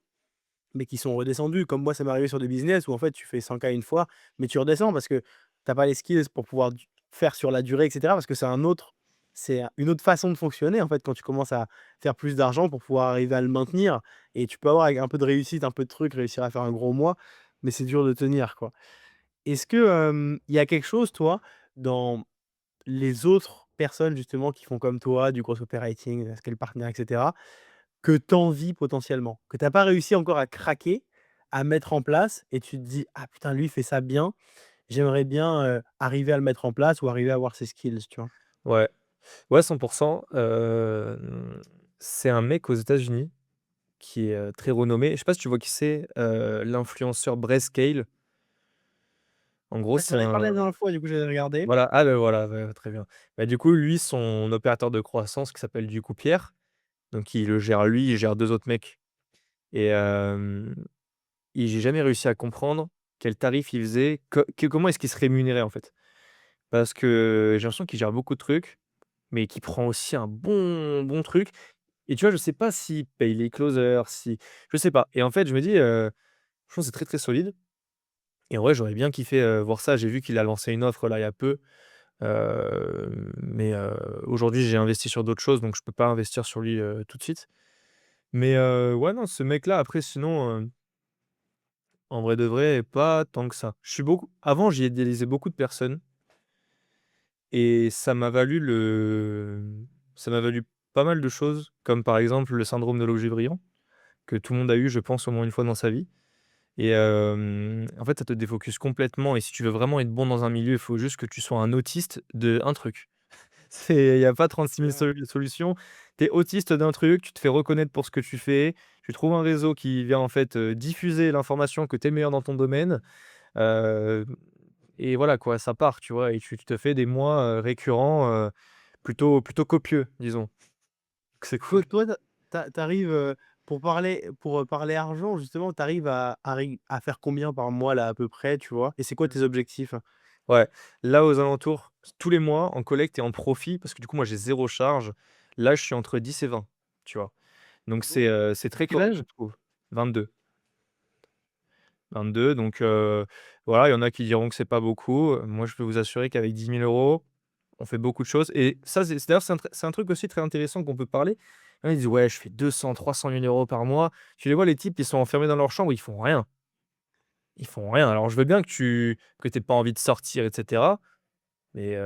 mais qui sont redescendus. Comme moi, ça m'est arrivé sur des business où en fait, tu fais 100 K une fois, mais tu redescends parce que tu as pas les skills pour pouvoir faire sur la durée et cetera. Parce que c'est une autre façon de fonctionner en fait quand tu commences à faire plus d'argent pour pouvoir arriver à le maintenir et tu peux avoir avec un peu de réussite, un peu de trucs, réussir à faire un gros mois, mais c'est dur de tenir, quoi. Est-ce que, il y a quelque chose, toi, dans les autres personnes justement qui font comme toi, du gros copywriting, scale partner et cetera, que tu envies potentiellement? Que tu as pas réussi encore à craquer, à mettre en place et tu te dis: «Ah putain, lui il fait ça bien, j'aimerais bien, arriver à le mettre en place ou arriver à avoir ses skills», tu vois? Ouais, ouais, 100. C'est un mec aux États-Unis qui est, très renommé. Je sais pas si tu vois qui c'est? L'influenceur Brayscale. En gros, Ouais, tu c'est m'en avais parlé un la dernière fois, du coup j'avais regardé. voilà, ah, ben, voilà, ouais, très bien. Bah, du coup, lui, son opérateur de croissance qui s'appelle du coup Pierre, donc il le gère lui, il gère 2 autres mecs et j'ai jamais réussi à comprendre quel tarif il faisait, comment est-ce qu'il se rémunérait, en fait? Parce que j'ai l'impression qu'il gère beaucoup de trucs, mais qu'il prend aussi un bon truc et tu vois, je sais pas s'il paye les closers, si je sais pas et en fait, je me dis, franchement, c'est très, très solide et en vrai, j'aurais bien kiffé, voir ça. J'ai vu qu'il a lancé une offre là, il y a peu, mais aujourd'hui, j'ai investi sur d'autres choses, donc je peux pas investir sur lui, tout de suite. Mais ouais, non, ce mec-là, après sinon, en vrai de vrai, pas tant que ça. Je suis beaucoup avant, j'y idéalisais beaucoup de personnes et ça m'a valu pas mal de choses, comme par exemple le syndrome de l'objet brillant, que tout le monde a eu, je pense, au moins une fois dans sa vie et en fait, ça te défocus complètement et si tu veux vraiment être bon dans un milieu, il faut juste que tu sois un autiste de un truc. Il y a pas 36 000 Ouais. solutions. Tu es autiste d'un truc, tu te fais reconnaître pour ce que tu fais, tu trouves un réseau qui vient en fait, diffuser l'information que tu es le meilleur dans ton domaine, heu et voilà quoi, ça part, tu vois? Et tu te fais des mois, récurrents, plutôt copieux, disons. C'est cool. Toi, tu arrives, pour parler argent justement, tu arrives à faire combien par mois là à peu près, tu vois? Et c'est quoi tes objectifs? Ouais, là aux alentours, tous les mois en collecte et en profit, parce que du coup moi j'ai zéro charge, là je suis entre 10 et 20, tu vois? Donc OK. c'est Tu très quel correct âge? je trouve. 22. 22 donc voilà, il y en a qui diront que c'est pas beaucoup, moi je peux vous assurer qu'avec 10 000 €, on fait beaucoup de choses et ça c'est d'ailleurs c'est un truc aussi très intéressant qu'on peut parler. Il y en a ils disent: «Ouais, je fais 200-300 000 € par mois». Tu les vois les types, ils sont enfermés dans leur chambre, ils font rien. Ils font rien. Alors je veux bien que tu pas envie de sortir et cetera, mais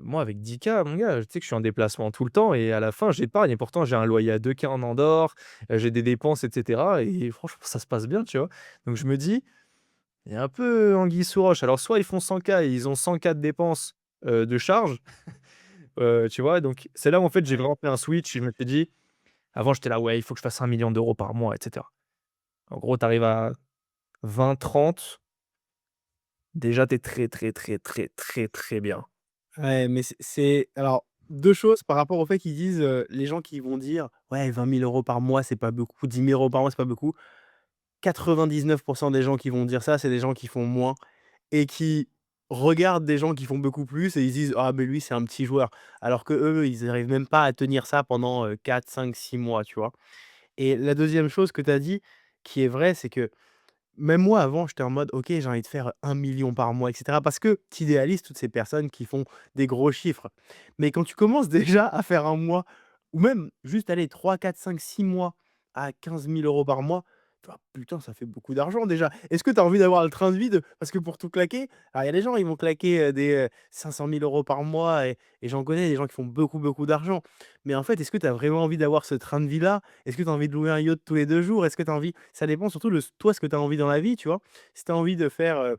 moi avec 10 K mon gars, tu sais que je suis en déplacement tout le temps et à la fin j'épargne et pourtant j'ai un loyer à 2 K en Andorre, j'ai des dépenses et cetera et franchement ça se passe bien, tu vois? Donc je me dis: «Il y a un peu anguille sous roche». Alors soit ils font 100 K et ils ont 100 K de dépenses, de charges, tu vois? Donc c'est là où en fait j'ai Ouais. vraiment fait un switch et je me suis dit avant j'étais là: «Ouais, il faut que je fasse 1 million d'euros par mois» et cetera. En gros, tu arrives à 20-30, déjà tu es très, très, très, très, très, très bien. Ouais, mais c'est alors 2 choses par rapport au fait qu'ils disent, les gens qui vont dire: «Ouais, 20 000 € par mois, c'est pas beaucoup, 10 000 € par mois, c'est pas beaucoup». 99 des gens qui vont dire ça, c'est des gens qui font moins et qui regardent des gens qui font beaucoup plus et ils se disent: «Ah mais lui, c'est un petit joueur». Alors que eux, ils arrivent même pas à tenir ça pendant, 4-5-6 mois, tu vois? Et la deuxième chose que tu as dit, qui est vraie, c'est que même moi, avant, j'étais en mode: «OK, j'ai envie de faire 1 million par mois» et cetera. Parce que tu idéalises toutes ces personnes qui font des gros chiffres. Mais quand tu commences déjà à faire un mois ou même juste, aller 3-4-5-6 mois à 15 000 € par mois, «Ah putain, ça fait beaucoup d'argent déjà». Est-ce que tu as envie d'avoir le train de vie de parce que pour tout claquer, alors il y a des gens, ils vont claquer, des, 500 000 € par mois et j'en connais des gens qui font beaucoup, beaucoup d'argent. Mais en fait, est-ce que tu as vraiment envie d'avoir ce train de vie-là? Est-ce que tu as envie de louer un yacht tous les 2 jours? Est-ce que tu as envie ça dépend surtout de toi, ce que tu as envie dans la vie, tu vois? Si tu as envie de faire,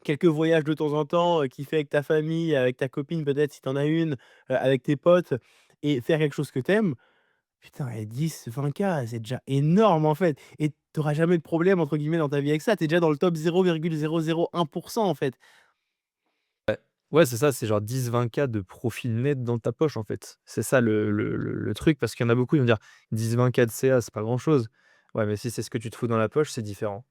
quelques voyages de temps en temps, kiffer avec ta famille, avec ta copine peut-être si tu en as une, avec tes potes et faire quelque chose que tu aimes, putain et 10-20 K, c'est déjà énorme en fait et tu auras jamais de problème entre guillemets dans ta vie avec ça. Tu es déjà dans le top 0,001 en fait. Ouais, c'est ça, c'est genre 10-20 K de profit net dans ta poche, en fait. C'est ça le truc, parce qu'il y en a beaucoup, ils vont dire: 10-20 K de CA, c'est pas grand-chose. Ouais, mais si c'est ce que tu te fous dans la poche, c'est différent.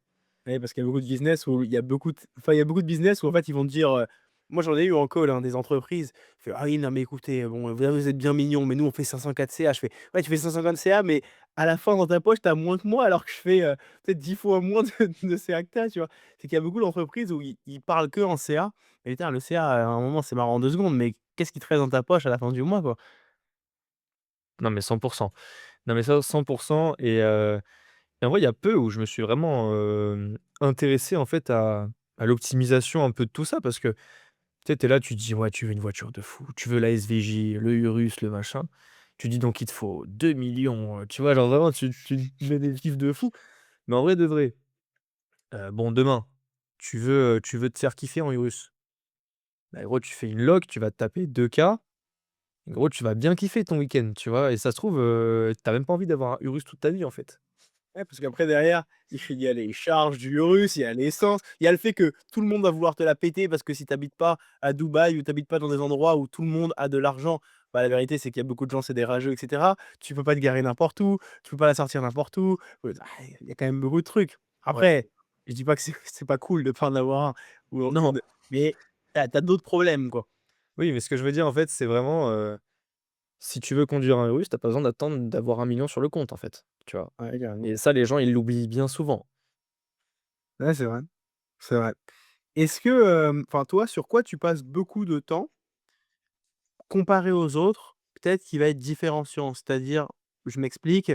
Oui, parce qu'il y a beaucoup de business où il y a beaucoup de enfin, il y a beaucoup de business où en fait, ils vont te dire, moi j'en ai eu en call, hein, des entreprises. Il fait: «Ah oui, non mais écoutez, bon, vous êtes bien mignons, mais nous on fait 504 CA». Je fais: «Ouais, tu fais 550 CA, mais à la fin dans ta poche, tu as moins que moi alors que je fais, peut-être 10 fois moins de CA que tu as», tu vois? C'est qu'il y a beaucoup d'entreprises où ils parlent que en CA. Mais putain, le CA, à un moment, c'est marrant en 2 secondes, mais qu'est-ce qui te reste dans ta poche à la fin du mois, quoi? Non, mais 100. Non, mais ça, 100. Et en vrai, il y a peu où je me suis vraiment, intéressé, en fait, à l'optimisation un peu de tout ça, parce que, tu sais, tu es là, tu te dis: «Ouais, tu veux une voiture de fou, tu veux la SVJ, le Urus, le machin». Tu dis: «Donc il te faut 2 millions», tu vois? Genre vraiment tu mets des chiffres de fou. Mais en vrai de vrai, bon, demain, tu veux te faire kiffer en Urus. Bah, gros, tu fais une loc, tu vas te taper 2 K. Gros, tu vas bien kiffer ton week-end, tu vois? Et ça se trouve, tu même pas envie d'avoir un Urus toute ta vie, en fait. Ouais, parce qu'après derrière, il y a les charges du Urus, il y a l'essence, il y a le fait que tout le monde va vouloir te la péter parce que si tu habites pas à Dubaï ou tu habites pas dans des endroits où tout le monde a de l'argent, bah, la vérité c'est qu'il y a beaucoup de gens, c'est des rageux et cetera. Tu peux pas te garer n'importe où, tu peux pas la sortir n'importe où. Il y a quand même beaucoup de trucs. Ouais. Après, je dis pas que c'est pas cool de pas en avoir un ou Non, de mais tu as d'autres problèmes, quoi. oui, mais ce que je veux dire, en fait, c'est vraiment, si tu veux conduire un Urus, tu pas besoin d'attendre d'avoir 1 million sur le compte, en fait, tu vois? Ouais, carrément. Et ça, les gens, ils l'oublient bien souvent. Ouais, c'est vrai, c'est vrai. Est-ce que, enfin toi, sur quoi tu passes beaucoup de temps comparé aux autres, peut-être qui va être différenciant? C'est-à-dire, je m'explique,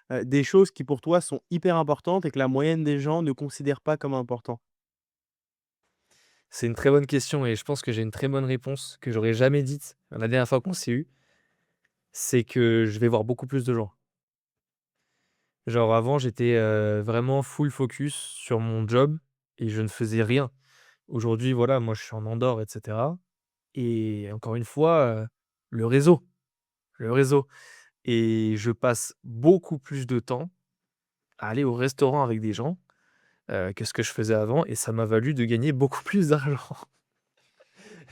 des choses qui pour toi sont hyper importantes et que la moyenne des gens ne considèrent pas comme important. C'est une très bonne question et je pense que j'ai une très bonne réponse que j'aurais jamais dite la dernière fois qu'on s'est eu. C'est que je vais voir beaucoup plus de gens. Genre avant, j'étais, vraiment full focus sur mon job et je ne faisais rien. Aujourd'hui, voilà, moi, je suis en Andorre et cetera, et encore une fois, le réseau, le réseau, et je passe beaucoup plus de temps à aller au restaurant avec des gens, que ce que je faisais avant, et ça m'a valu de gagner beaucoup plus d'argent.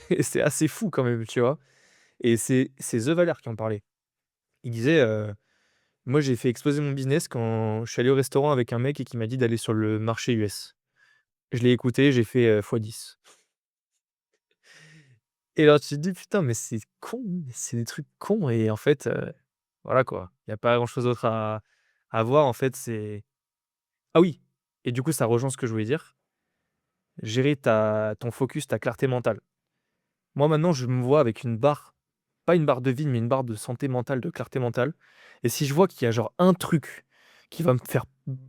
Et c'est assez fou quand même, tu vois? Et c'est The Valère qui en parlait. Il disait, «Moi, j'ai fait exploser mon business quand je suis allé au restaurant avec un mec et qui m'a dit d'aller sur le marché US». Je l'ai écouté, j'ai fait, x10. Et là, tu te dis: «Putain, mais c'est con, mais c'est des trucs cons», et en fait, voilà quoi, il y a pas grand-chose d'autre à voir en fait, c'est ah oui, et du coup, ça rejoint ce que je voulais dire, gérer ton focus, ta clarté mentale. Moi, maintenant, je me vois avec une barre, pas une barre de vide, mais une barre de santé mentale, de clarté mentale, et si je vois qu'il y a genre un truc qui va me faire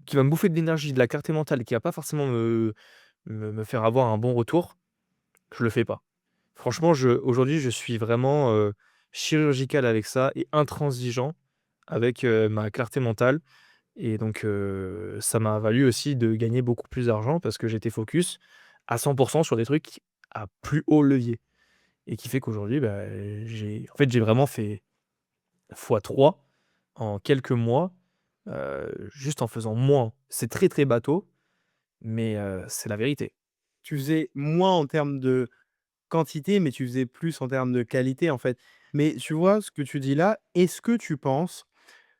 qui va me bouffer de l'énergie, de la clarté mentale et qui va pas forcément me faire avoir un bon retour, je le fais pas. Franchement, aujourd'hui, je suis vraiment, chirurgical avec ça et intransigeant avec, ma clarté mentale, et donc ça m'a valu aussi de gagner beaucoup plus d'argent parce que j'étais focus à 100 sur des trucs à plus haut levier, et qui fait qu'aujourd'hui, bah, j'ai vraiment fait x3 en quelques mois, juste en faisant moins. C'est très, très bateau, mais c'est la vérité. Tu faisais moins en termes de quantité, mais tu faisais plus en termes de qualité, en fait. Mais tu vois, ce que tu dis là, est-ce que tu penses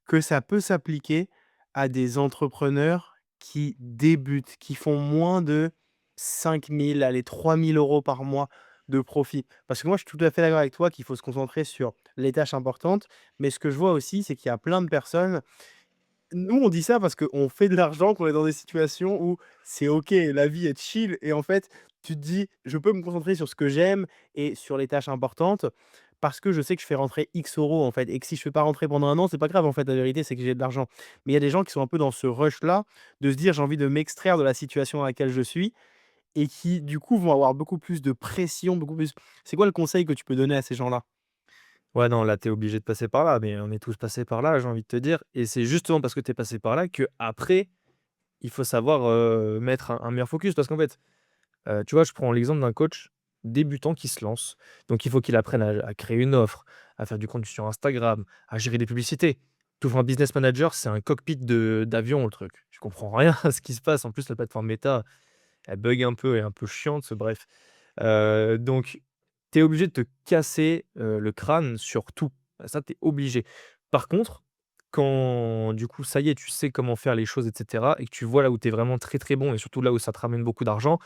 que ça peut s'appliquer à des entrepreneurs qui débutent, qui font moins de 5 000, allez 3 000 € par mois de profit? Parce que moi, je suis tout à fait d'accord avec toi qu'il faut se concentrer sur les tâches importantes, mais ce que je vois aussi, c'est qu'il y a plein de personnes nous, on dit ça parce qu'on fait de l'argent, qu'on est dans des situations où c'est OK, la vie est chill et en fait, tu te dis: «Je peux me concentrer sur ce que j'aime et sur les tâches importantes». parce que je sais que je fais rentrer X euros, en fait, et que si je fais pas rentrer pendant un an, c'est pas grave, en fait, la vérité, c'est que j'ai de l'argent. Mais il y a des gens qui sont un peu dans ce rush-là, de se dire: «J'ai envie de m'extraire de la situation dans laquelle je suis», et qui, du coup, vont avoir beaucoup plus de pression, beaucoup plus c'est quoi le conseil que tu peux donner à ces gens-là? Ouais, non, là, tu es obligé de passer par là, mais on est tous passés par là, j'ai envie de te dire et c'est justement parce que tu es passé par là que après il faut savoir, mettre un meilleur focus parce qu'en fait, tu vois, je prends l'exemple d'un coach débutant qui se lance. Donc il faut qu'il apprenne à créer une offre, à faire du contenu sur Instagram, à gérer des publicités. Tu ouvres un business manager, c'est un cockpit d'avion le truc. Tu comprends rien à ce qui se passe. En plus, la plateforme Meta, elle bug un peu, elle est un peu chiante, bref. Donc tu es obligé de te casser, le crâne sur tout. Ça, tu es obligé. Par contre, quand du coup, ça y est, tu sais comment faire les choses et cetera et que tu vois là où tu es vraiment très, très bon et surtout là où ça te ramène beaucoup d'argent,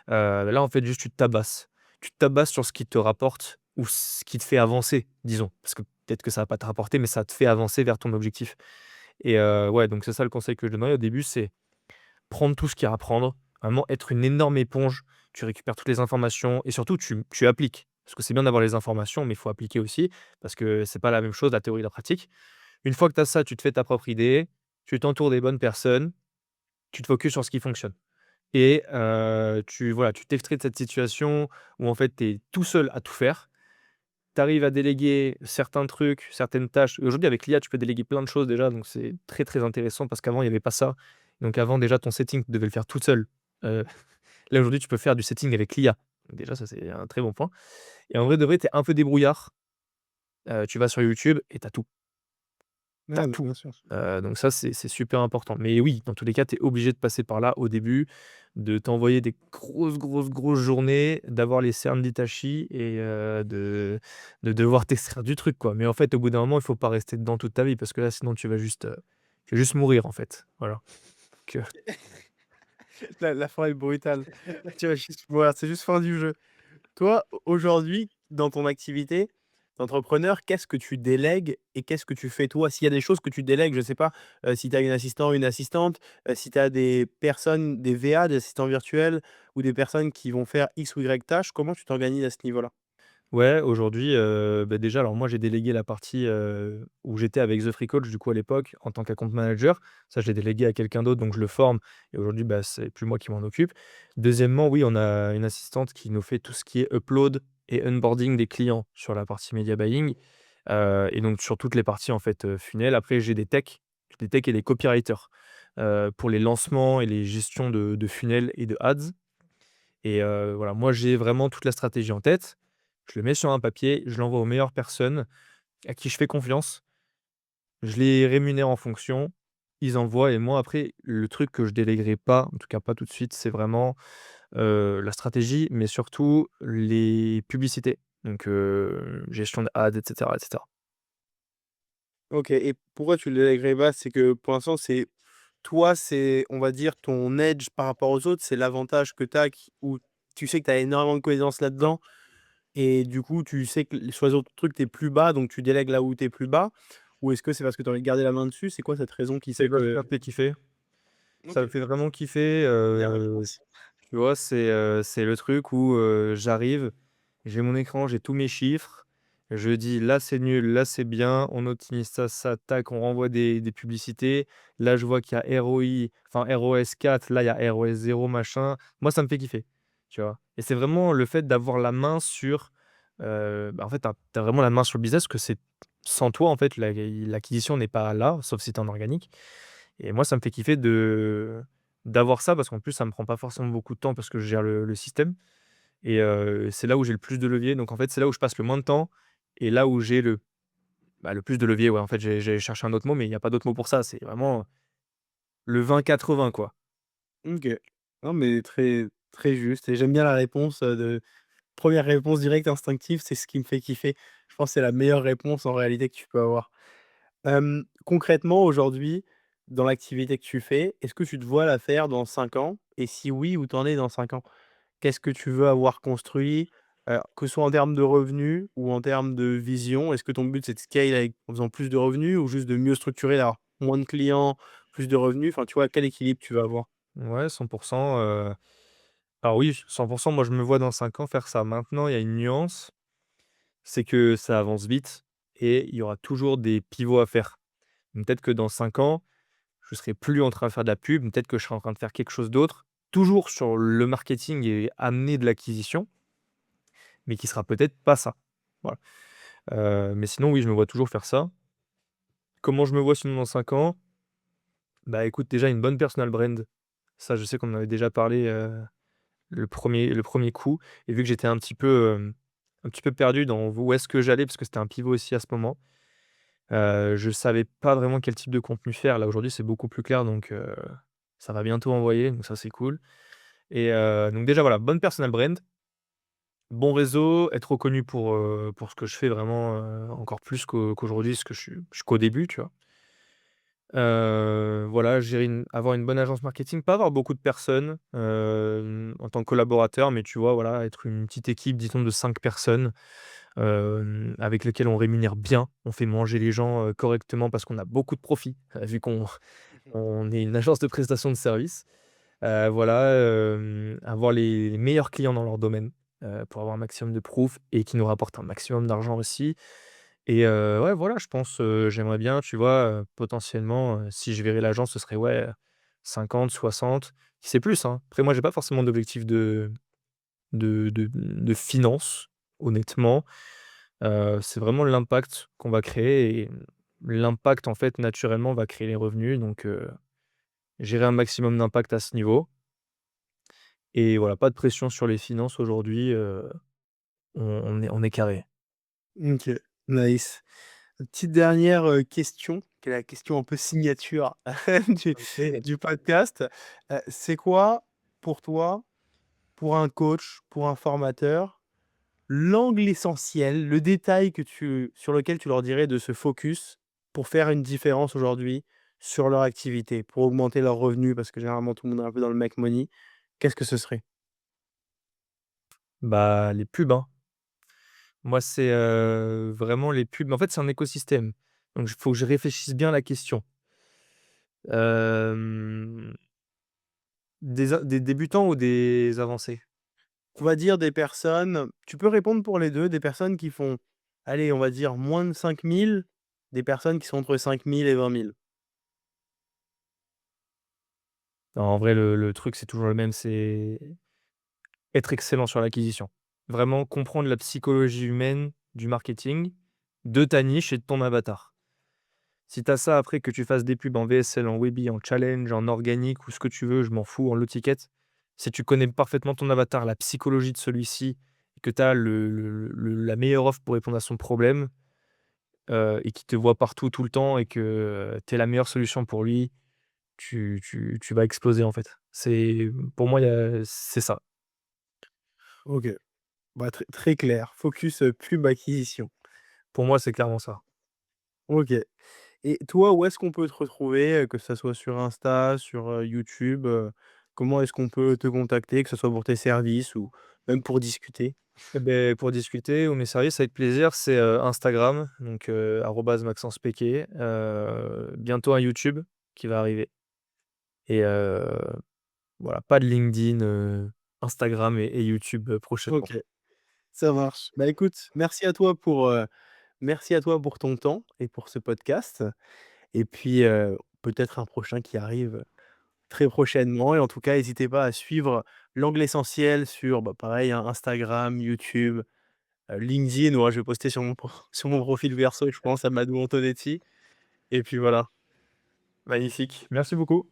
là, en fait, juste tu te tabasses. Tu te tabasses sur ce qui te rapporte ou ce qui te fait avancer, disons. Parce que peut-être que ça va pas te rapporter, mais ça te fait avancer vers ton objectif et ouais, donc c'est ça le conseil que je donnerais au début, c'est prendre tout ce qu'il y a à prendre, vraiment être une énorme éponge. Tu récupères toutes les informations et surtout tu appliques. Parce que c'est bien d'avoir les informations, mais il faut appliquer aussi parce que c'est pas la même chose, la théorie et la pratique. Une fois que tu as ça, tu te fais ta propre idée, tu t'entoures des bonnes personnes, tu te focuses sur ce qui fonctionne. Et tu voilà, tu t'extrais de cette situation où en fait tu es tout seul à tout faire. Tu arrives à déléguer certains trucs, certaines tâches. Aujourd'hui avec l'IA, tu peux déléguer plein de choses déjà, donc c'est très, très intéressant parce qu'avant il y avait pas ça. Donc avant déjà ton setting, tu devais le faire toute seule. Heu, Là aujourd'hui tu peux faire du setting avec l'IA. Donc déjà ça c'est un très bon point et en vrai de vrai, tu es un peu débrouillard, tu vas sur YouTube et tu as tout. Tu Ouais, bah, tout. bien sûr. Donc ça, c'est super important. Mais oui, dans tous les cas, tu es obligé de passer par là au début, de t'envoyer des grosses, grosses, grosses journées, d'avoir les cernes d'Itachi et de devoir t'extraire du truc, quoi. Mais en fait, au bout d'un moment, il faut pas rester dedans toute ta vie parce que là, sinon tu vas juste mourir, en fait. Voilà. Donc La fin est brutale. Tu vas juste voilà, c'est juste fin du jeu. Toi, aujourd'hui, dans ton activité d'entrepreneur, qu'est-ce que tu délègues et qu'est-ce que tu fais toi? S'il y a des choses que tu délègues, je sais pas, si tu as une assistant, une assistante, si tu as des personnes, des VA, des assistants virtuels ou des personnes qui vont faire X ou Y tâches, comment tu t'organises à ce niveau-là? ouais, aujourd'hui, bah, déjà, alors moi, j'ai délégué la partie, où j'étais avec The Free Coach, du coup, à l'époque, en tant qu'account manager. Ça, je l'ai délégué à quelqu'un d'autre, donc je le forme et aujourd'hui, bah, c'est plus moi qui m'en occupe. Deuxièmement, oui, on a une assistante qui nous fait tout ce qui est upload et onboarding des clients sur la partie media buying, et donc sur toutes les parties, en fait, funnel. Après, j'ai des techs et des copywriters, pour les lancements et les gestions de funnels et de ads. Et voilà, moi, j'ai vraiment toute la stratégie en tête. Je le mets sur un papier, je l'envoie aux meilleures personnes à qui je fais confiance. Je les rémunère en fonction. Ils envoient et moi, après, le truc que je déléguerai pas, en tout cas pas tout de suite, c'est vraiment, la stratégie, mais surtout les publicités. Donc gestion de ads et cetera et cetera. OK, et pourquoi tu le délèguerais pas? C'est que pour l'instant, c'est toi, c'est, on va dire, ton edge par rapport aux autres, c'est l'avantage que tu as qui où tu sais que tu as énormément de connaissances là-dedans et du coup, tu sais que sur les autres trucs, tu es plus bas, donc tu délègues là où tu es plus bas? Ou est-ce que c'est parce que tu as envie de garder la main dessus? C'est quoi cette raison qui C'est fait parce que que ça me fait kiffer. Ça me OK, fait vraiment kiffer, bien réponse. tu vois? C'est le truc où, j'arrive, j'ai mon écran, j'ai tous mes chiffres, je dis: «Là, c'est nul, là, c'est bien, on optimise ça, ça, tac, on renvoie des publicités. Là, je vois qu'il y a ROI, enfin ROS 4, là, il y a ROS 0 machin». Moi, ça me fait kiffer, tu vois? Et c'est vraiment le fait d'avoir la main sur, bah, en fait, tu as vraiment la main sur le business, que c'est sans toi, en fait, l'acquisition n'est pas là, sauf si tu es en organique. Et moi, ça me fait kiffer d'avoir ça parce qu'en plus, ça me prend pas forcément beaucoup de temps parce que je gère le système et c'est là où j'ai le plus de levier. Donc en fait, c'est là où je passe le moins de temps et là où j'ai le plus de levier. Ouais, en fait, j'ai cherché un autre mot, mais il y a pas d'autre mot pour ça. C'est vraiment le 20-80 quoi. OK. Non, mais très, très juste et j'aime bien la réponse, de première réponse directe instinctive, c'est ce qui me fait kiffer. Je pense que c'est la meilleure réponse en réalité que tu peux avoir. Concrètement, aujourd'hui, dans l'activité que tu fais, est-ce que tu te vois la faire dans 5 ans? Et si oui, où t'en es dans 5 ans? Qu'est-ce que tu veux avoir construit? Que ce soit en termes de revenus ou en termes de vision? Est-ce que ton but, c'est de scale avec en faisant plus de revenus ou juste de mieux structurer, d'avoir moins de clients, plus de revenus? Enfin, tu vois, quel équilibre tu veux avoir? Ouais, 100 alors oui, 100 moi, je me vois dans 5 ans faire ça. Maintenant, il y a une nuance, c'est que ça avance vite et il y aura toujours des pivots à faire. Peut-être que dans 5 ans, je serai plus en train de faire de la pub, peut-être que je serai en train de faire quelque chose d'autre, toujours sur le marketing et amener de l'acquisition, mais qui sera peut-être pas ça. Voilà. Mais sinon, oui, je me vois toujours faire ça. Comment je me vois sinon dans 5 ans? Bah, écoute, déjà une bonne personal brand. Ça, je sais qu'on en avait déjà parlé, le premier coup et vu que j'étais un petit peu perdu dans où est-ce que j'allais, parce que c'était un pivot aussi à ce moment, je savais pas vraiment quel type de contenu faire. Là, aujourd'hui, c'est beaucoup plus clair donc ça va bientôt envoyer, donc ça, c'est cool et donc déjà, voilà, bonne personal brand, bon réseau, être reconnu pour ce que je fais vraiment, encore plus qu'aujourd'hui, parce que je suis qu'au début, tu vois? Voilà, gérer avoir une bonne agence marketing, pas avoir beaucoup de personnes, en tant que collaborateur, mais tu vois, voilà, être une petite équipe, disons de 5 personnes, avec lesquelles on rémunère bien. On fait manger les gens, correctement parce qu'on a beaucoup de profits, vu qu'on Mmh. on est une agence de prestation de services. Voilà, avoir les meilleurs clients dans leur domaine, pour avoir un maximum de proof et qui nous rapportent un maximum d'argent aussi. Et ouais, voilà, je pense, j'aimerais bien, tu vois, potentiellement, si je verrais l'agence, ce serait, ouais, 50, 60, si c'est plus, hein. Après moi, j'ai pas forcément d'objectif de finances, honnêtement. C'est vraiment l'impact qu'on va créer et l'impact, en fait, naturellement, va créer les revenus donc gérer un maximum d'impact à ce niveau et voilà, pas de pression sur les finances aujourd'hui, on est carré. OK, nice. Petite dernière, question, qui est la question un peu signature du OK. du podcast. C'est quoi pour toi, pour un coach, pour un formateur, l'angle essentiel, le détail sur lequel tu leur dirais de se focus pour faire une différence aujourd'hui sur leur activité, pour augmenter leurs revenus? Parce que généralement tout le monde est un peu dans le make money. Qu'est-ce que ce serait? Bah, les pubs, hein. Moi, c'est, vraiment les pubs en fait, c'est un écosystème. Donc il faut que je réfléchisse bien à la question. Hem, des débutants ou des avancés? On va dire des personnes tu peux répondre pour les 2, des personnes qui font, allez, on va dire moins de 5 000, des personnes qui sont entre 5 000 et 20 000. Non, en vrai, le truc, c'est toujours le même, c'est être excellent sur l'acquisition. Vraiment comprendre la psychologie humaine du marketing, de ta niche et de ton avatar. Si tu as ça, après que tu fasses des pubs en VSL, en Webi, en challenge, en organique ou ce que tu veux, je m'en fous, en low ticket. Si tu connais parfaitement ton avatar, la psychologie de celui-ci et que tu as la meilleure offre pour répondre à son problème, et qu'il te voit partout, tout le temps et que, tu es la meilleure solution pour lui, tu vas exploser, en fait. Pour moi, c'est ça. OK, bah, très clair. Focus, pub acquisition. Pour moi, c'est clairement ça. OK. Et toi, où est-ce qu'on peut te retrouver, que ça soit sur Insta, sur, YouTube, comment est-ce qu'on peut te contacter, que ce soit pour tes services ou même pour discuter? Et beh, pour discuter ou mes services avec plaisir, c'est, Instagram, donc @maxencepéqué, bientôt un YouTube qui va arriver et voilà, pas de LinkedIn, Instagram et YouTube, prochainement. OK, ça marche. Bah, écoute, merci à toi pour ton temps et pour ce podcast et puis, peut-être un prochain qui arrive très prochainement et en tout cas, n'hésitez pas à suivre l'angle essentiel sur, bah, pareil, hein, Instagram, YouTube, LinkedIn. Ouais, je vais poster sur mon pro sur mon profil perso, je pense, à Madou Antonetti et puis voilà. Magnifique. Merci beaucoup.